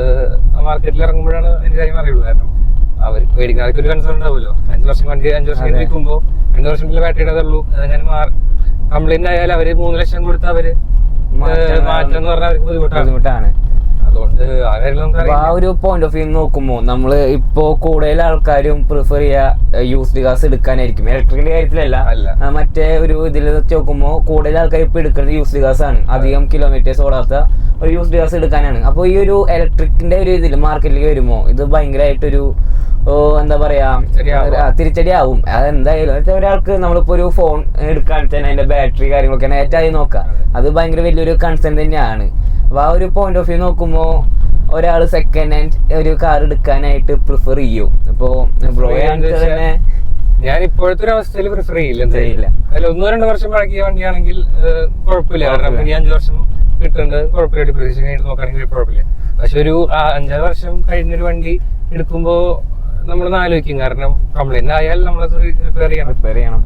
മാർക്കറ്റിൽ ഇറങ്ങുമ്പോഴാണ് അതിന്റെ കാര്യം അറിയുള്ളൂ. കാരണം അവർക്ക് മേടിക്കാർക്ക് ഒരു കൺസേൺ ഉണ്ടാവുമല്ലോ. 5 വർഷം വണ്ടി 5 വർഷം വിൽക്കുമ്പോ 2 വർഷത്തിലുള്ള ബാറ്ററി ഇടതുള്ളൂ. ഞാൻ കംപ്ലൈന്റ് ആയാൽ അവര് 3 ലക്ഷം കൊടുത്ത് അവര് മാറ്റം എന്ന് പറഞ്ഞാൽ അവർക്ക് ബുദ്ധിമുട്ടാണ്. അതുകൊണ്ട് ആ ഒരു പോയിന്റ് ഓഫ് വ്യൂ നോക്കുമ്പോ നമ്മള് ഇപ്പോ കൂടുതൽ ആൾക്കാരും പ്രിഫർ ചെയ്യുക യൂസ്ഡ് കാർസ് എടുക്കാനായിരിക്കും. ഇലക്ട്രിക്കിന്റെ കാര്യത്തിലല്ല, മറ്റേ ഒരു ഇതിൽ വെച്ച് നോക്കുമ്പോ കൂടുതൽ ആൾക്കാർ ഇപ്പൊ എടുക്കുന്നത് യൂസ്ഡ് കാർസ് ആണ്. അധികം കിലോമീറ്റേഴ്സ് ഓടാത്ത ഒരു യൂസ്ഡ് കാർസ് എടുക്കാനാണ്. അപ്പൊ ഈ ഒരു ഇലക്ട്രിക്കിന്റെ ഒരു ഇതിൽ മാർക്കറ്റിലേക്ക് വരുമ്പോ ഇത് ഭയങ്കരമായിട്ടൊരു എന്താ പറയാ തിരിച്ചടി ആവും. അതെന്തായാലും ഒരാൾക്ക് നമ്മളിപ്പോ ഒരു ഫോൺ എടുക്കാൻ തന്നെ അതിന്റെ ബാറ്ററി കാര്യങ്ങളൊക്കെ നേറ്റായി നോക്കാം. അത് ഭയങ്കര വലിയൊരു കൺസേൺ തന്നെയാണ്. അപ്പൊ ആ ഒരു പോയിന്റ് ഓഫ് വ്യൂ നോക്കുമ്പോ ഒരാൾ സെക്കൻഡ് ഹാൻഡ് ഒരു കാർ എടുക്കാനായിട്ട് പ്രിഫർ ചെയ്യും. ഇപ്പൊ തന്നെ ഞാൻ ഇപ്പോഴത്തെ ഒരു അവസ്ഥയിൽ പ്രിഫർ ചെയ്യില്ല. അതിൽ 1-2 വർഷം പഴകിയ വണ്ടിയാണെങ്കിൽ കുഴപ്പമില്ല. കാരണം ഇനി 5 വർഷം കിട്ടുന്നുണ്ട്, കുഴപ്പമില്ല. ഡിപ്രീസിയേഷൻ കഴിഞ്ഞിട്ട് നോക്കുകയാണെങ്കിൽ കുഴപ്പമില്ല. പക്ഷെ ഒരു 5-6 വർഷം കഴിഞ്ഞൊരു വണ്ടി എടുക്കുമ്പോ നമ്മളൊന്ന് ആലോചിക്കും. കാരണം കംപ്ലൈന്റ് ആയാൽ നമ്മളത് റിപ്പയർ ചെയ്യണം.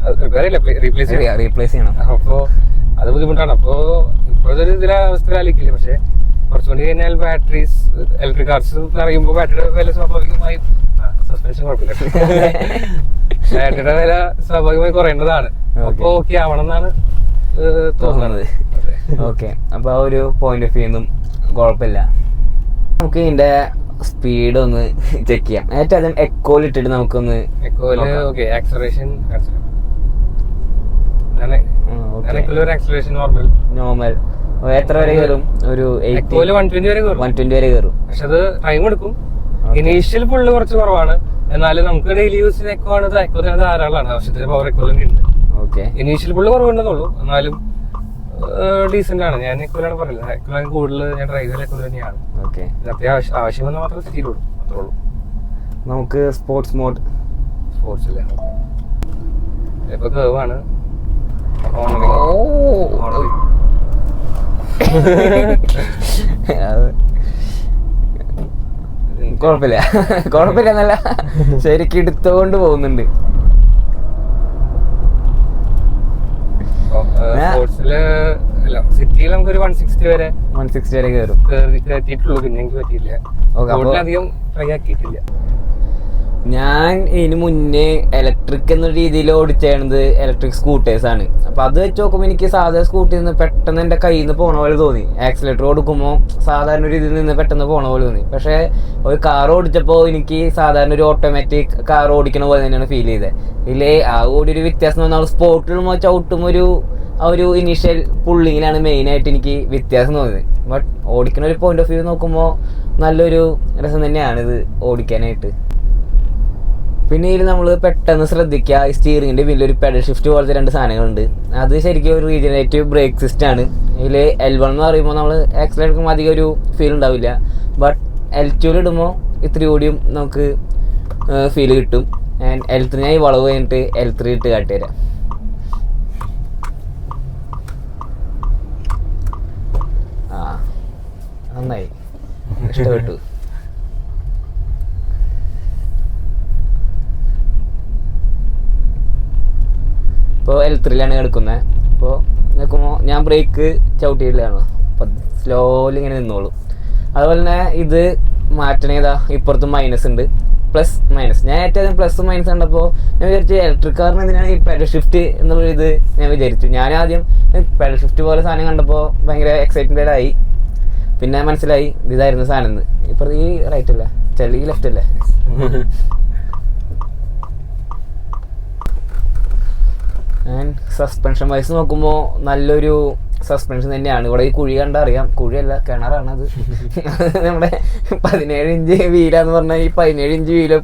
റീപ്ലേസ് ചെയ്യണം. അപ്പോ അത് ബുദ്ധിമുട്ടാണ്. അപ്പോ ഇപ്പോഴത്തെ ഇതിലെ അവസ്ഥ ആലോചിക്കില്ല. പക്ഷെ കുറച്ചുകൂടി കഴിഞ്ഞാൽ ബാറ്ററീസ് ഇലക്ട്രിക് കാർസ് അറിയുമ്പോൾ ബാറ്ററിയുടെ വില സ്വാഭാവികമായി സസ്പെൻഷൻ കുഴപ്പമില്ല. ബാറ്ററിയുടെ വില സ്വാഭാവികമായി കുറയേണ്ടതാണ്. അപ്പൊ ഓക്കെ ആവണം എന്നാണ് തോന്നുന്നത്. ഓക്കെ, അപ്പൊ ആ ഒരു പോയിന്റ് ഓഫ് വ്യൂ ഒന്നും കുഴപ്പമില്ല. നമുക്ക് ഇതിന്റെ സ്പീഡ് ഒന്ന് ചെക്ക് ചെയ്യാം. ഏറ്റവും ആദ്യം എക്കോയിൽ ഇട്ടിട്ട് നമുക്കൊന്ന് ആക്സലറേഷൻ നോർമൽ എത്ര വരെ കയറും? ഒരു 120 വരെ കയറും. പക്ഷെ അത് ടൈം എടുക്കും. ഇനീഷ്യൽ ഫുള്ള് കുറച്ച് കുറവാണ്. എന്നാലും നമുക്ക് ഡെയിലി യൂസിന് എക്കോ ആണ്. എക്കോ ധാരാളമാണ്. ആവശ്യത്തിന് പവർ എക്കോ തന്നെ ഉണ്ട്. ഇനീഷ്യൽ ഫുള്ള് കുറവുണ്ടെന്നുള്ളൂ. എന്നാലും ഡീസന്റ് ആണ്. ഞാൻ എക്കോലാണ് പറയുന്നത്. എക്കോലാണ് കൂടുതൽ ഞാൻ ഡ്രൈവ് ചെയ്ത എക്കോ തന്നെയാണ്. അത്യാവശ്യം ആവശ്യം വന്നാൽ മാത്രം സിറ്റിയിലുള്ളൂ, അത്രേ ഉള്ളൂ. നമുക്ക് സ്പോർട്സ് ഇല്ല. ഇപ്പൊ കേവാണ്. കുഴപ്പമില്ല എന്നല്ല, ശരിക്കും എടുത്തോണ്ട് പോകുന്നുണ്ട്. സിറ്റിയിൽ നമുക്ക് ഒരു 160 വരെ കയറും. എത്തിയിട്ടുള്ളൂ. പിന്നെ എനിക്ക് പറ്റിയില്ല. അധികം ട്രൈ ആക്കിയിട്ടില്ല. ഞാൻ ഇതിന് മുന്നേ ഇലക്ട്രിക് എന്ന രീതിയിൽ ഓടിച്ചത് ഇലക്ട്രിക് സ്കൂട്ടേഴ്സ് ആണ്. അപ്പൊ അത് വെച്ച് നോക്കുമ്പോൾ എനിക്ക് സാധാരണ സ്കൂട്ടിയിൽ നിന്ന് പെട്ടെന്ന് എന്റെ കയ്യിൽ നിന്ന് പോണ പോലെ തോന്നി. ആക്സിലേറ്റർ കൊടുക്കുമ്പോൾ സാധാരണ ഒരു ഇതിൽ നിന്ന് പെട്ടെന്ന് പോണ പോലെ തോന്നി. പക്ഷെ ഒരു കാർ ഓടിച്ചപ്പോൾ എനിക്ക് സാധാരണ ഒരു ഓട്ടോമാറ്റിക് കാർ ഓടിക്കണ പോലെ തന്നെയാണ് ഫീൽ ചെയ്തത്. ഇതിലെ ആ ഒരു വ്യത്യാസം നമ്മൾ സ്പോർട്ടിൽ ചവിട്ടും ആ ഒരു ഇനീഷ്യൽ പുള്ളിങ്ങിലാണ് മെയിനായിട്ട് എനിക്ക് വ്യത്യാസം തോന്നിയത്. ബട്ട് ഓടിക്കുന്ന ഒരു പോയിന്റ് ഓഫ് വ്യൂ നോക്കുമ്പോൾ നല്ലൊരു രസം തന്നെയാണ് ഇത് ഓടിക്കാനായിട്ട്. പിന്നെ ഇതിൽ നമ്മൾ പെട്ടെന്ന് ശ്രദ്ധിക്കുക, ഈ സ്റ്റിയറിംഗിന്റെ പിന്നിൽ ഒരു പെഡൽ ഷിഫ്റ്റ് പോലത്തെ 2 സാധനങ്ങളുണ്ട്. അത് ശരിക്കും ഒരു റീജനറേറ്റീവ് ബ്രേക്ക് സിസ്റ്റം ആണ്. ഇതിൽ L1 എന്ന് പറയുമ്പോൾ നമ്മൾ ആക്സിലേറ്റർ എടുക്കുമ്പോൾ അധികം ഒരു ഫീൽ ഉണ്ടാവില്ല. ബട്ട് L2 ഇടുമ്പോൾ ഇത്തിരി കൂടിയും നമുക്ക് ഫീൽ കിട്ടും. ആൻഡ് L3 ഞാൻ ഈ വളവ് കഴിഞ്ഞിട്ട് L3 ഇട്ട് കാട്ടിത്തരാം. നന്നായി, ഇഷ്ടപ്പെട്ടു. ഇപ്പോൾ L3 കിടക്കുന്നത്. അപ്പോൾ നിൽക്കുമ്പോൾ ഞാൻ ബ്രേക്ക് ചവിട്ടിയിട്ടാണ്. അപ്പം സ്ലോലി ഇങ്ങനെ നിന്നോളൂ. അതുപോലെ തന്നെ ഇത് മാറ്റണേതാ ഇപ്പുറത്തും മൈനസ് ഉണ്ട്, പ്ലസ് മൈനസ്. ഞാൻ ഏറ്റവും പ്ലസ് മൈനസ് കണ്ടപ്പോൾ ഞാൻ വിചാരിച്ചു ഇലക്ട്രിക് കാറിന് എന്തിനാണ് ഈ പെഡൽ ഷിഫ്റ്റ് എന്നുള്ളൊരിത് ഞാൻ വിചാരിച്ചു. ഞാൻ ആദ്യം പെഡൽ ഷിഫ്റ്റ് പോലെ സാധനം കണ്ടപ്പോൾ ഭയങ്കര എക്സൈറ്റഡ് ആയി. പിന്നെ മനസ്സിലായി ഇതായിരുന്നു സാധനം എന്ന്. ഇപ്പുറത്ത് ഈ റൈറ്റ് അല്ലേ, ചെല്ലി ലെഫ്റ്റ് അല്ലേ. ആൻഡ് സസ്പെൻഷൻ വൈസ് നോക്കുമ്പോൾ നല്ലൊരു സസ്പെൻഷൻ തന്നെയാണ്. ഇവിടെ ഈ കുഴി കണ്ടാൽ അറിയാം, കുഴിയല്ല കിണറാണ് അത്. നമ്മുടെ 17 ഇഞ്ച് വീലാന്ന് പറഞ്ഞാൽ ഈ 17 ഇഞ്ച് വീല്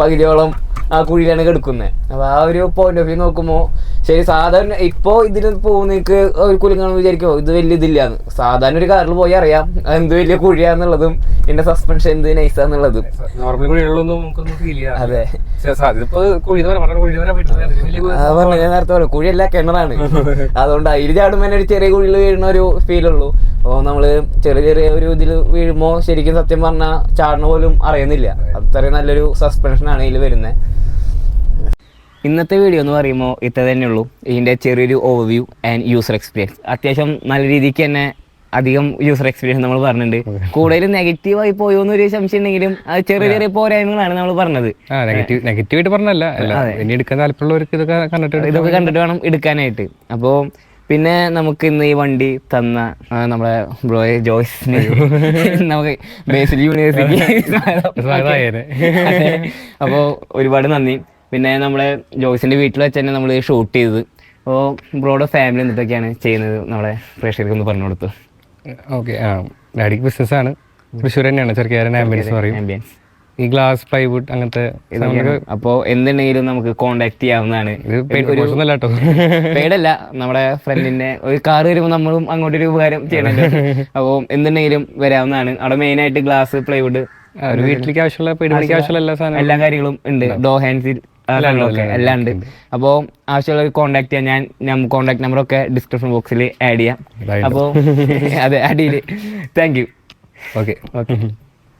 പകുതിയോളം ആ കുഴിയിലാണ് കിടക്കുന്നത്. അപ്പോൾ ആ ഒരു പോയിന്റ് ഓഫ് വ്യൂ നോക്കുമ്പോൾ ശരി, സാധാരണ ഇപ്പോൾ ഇതിൽ പോകുന്നേക്ക് ഒരു കുലുങ്ങാണെന്ന് വിചാരിക്കുമോ ഇത് വലിയ ഇതില്ലാന്ന്. സാധാരണ ഒരു കാറിൽ പോയി അറിയാം എന്ത് വലിയ കുഴിയാന്നുള്ളതും ഇതിന്റെ സസ്പെൻഷൻ എന്ത് നൈസാന്നുള്ളതും. അതെ, ഞാൻ നേരത്തെ പറഞ്ഞു കുഴിയല്ല കിണറാണ്. അതുകൊണ്ട് അതിൽ ചാടുമ്പോൾ തന്നെ ഒരു ചെറിയ കുഴിയിൽ വീഴുന്ന ഒരു ഫീലുള്ളൂ. അപ്പോൾ നമ്മള് ചെറിയ ഒരു ഇതിൽ വീഴുമ്പോൾ ശരിക്കും സത്യം പറഞ്ഞാൽ ചാടുന്ന പോലും അറിയുന്നില്ല. അത്രയും നല്ലൊരു സസ്പെൻഷനാണ് ഇതിൽ വരുന്നത്. ഇന്നത്തെ വീഡിയോ എന്ന് പറയുമ്പോൾ ഇത്ര തന്നെ ഉള്ളൂ. ഇതിൻ്റെ ചെറിയൊരു ഓവർവ്യൂ ആൻഡ് യൂസർ എക്സ്പീരിയൻസ്. അത്യാവശ്യം നല്ല രീതിക്ക് തന്നെ അധികം യൂസർ എക്സ്പീരിയൻസ് നമ്മൾ പറഞ്ഞിട്ടുണ്ട്. കൂടുതൽ നെഗറ്റീവായി പോയോ എന്നൊരു സംശയം ഉണ്ടെങ്കിലും അത് ചെറിയ ചെറിയ പോരായ്മകളാണ് നമ്മൾ പറഞ്ഞത്. നെഗറ്റീവായിട്ട് പറഞ്ഞല്ല, ഇനി എടുക്കാൻ താല്പര്യമുള്ളവർക്ക് ഇതൊക്കെ കണ്ടിട്ട് വേണം എടുക്കാനായിട്ട്. അപ്പോൾ പിന്നെ നമുക്ക് ഇന്ന് ഈ വണ്ടി തന്ന നമ്മുടെ ബ്രോ ജോയ്സിന് നമുക്ക് ബേസിൽ യൂണിവേഴ്സിറ്റി അപ്പോൾ ഒരുപാട് നന്ദി. പിന്നെ നമ്മളെ ജോയ്സിന്റെ വീട്ടിൽ വെച്ച് തന്നെ നമ്മൾ ഷൂട്ട് ചെയ്തത്. അപ്പോൾ ബ്രോയുടെ ഫാമിലി എന്തൊക്കെയാണ് ചെയ്യുന്നത് നമ്മളെ പ്രേക്ഷകർക്ക് ഒന്ന് പറഞ്ഞു കൊടുത്തു. ഓക്കെ, ഡാഡിക്ക് ബിസിനസ്സാണ്, തൃശ്ശൂർ തന്നെയാണ്, ചെറുക്കാരൻ ആംബിയൻസ് പറയും. ആംബിയൻസ് ഈ ഗ്ലാസ് പ്ലൈവുഡ് അങ്ങനത്തെ. അപ്പോൾ എന്തുണ്ടെങ്കിലും നമുക്ക് കോണ്ടാക്ട് ചെയ്യാവുന്നതാണ്. കേട്ടോ, പേടല്ല, നമ്മുടെ ഫ്രണ്ടിന്റെ ഒരു കാർ വരുമ്പോൾ നമ്മളും അങ്ങോട്ടൊരു ഉപകാരം ചെയ്യണല്ലോ. അപ്പോൾ എന്തുണ്ടെങ്കിലും വരാവുന്നതാണ്. അവിടെ മെയിൻ ആയിട്ട് ഗ്ലാസ് പ്ലൈവുഡ്, വീട്ടിലേക്ക് ആവശ്യമുള്ള വീടിലേക്ക് ആവശ്യമുള്ള എല്ലാ കാര്യങ്ങളും ഉണ്ട്. ഡോ ഹാൻഡ്സിൽ എല്ലാം ഉണ്ട്. അപ്പോൾ ആവശ്യമുള്ള കോൺടാക്ട് ചെയ്യാൻ ഞാൻ കോൺടാക്ട് നമ്പറൊക്കെ ഡിസ്ക്രിപ്ഷൻ ബോക്സിൽ ആഡ് ചെയ്യാം. അപ്പോൾ അതെ, അടിയിൽ. Thank you. ഓക്കെ.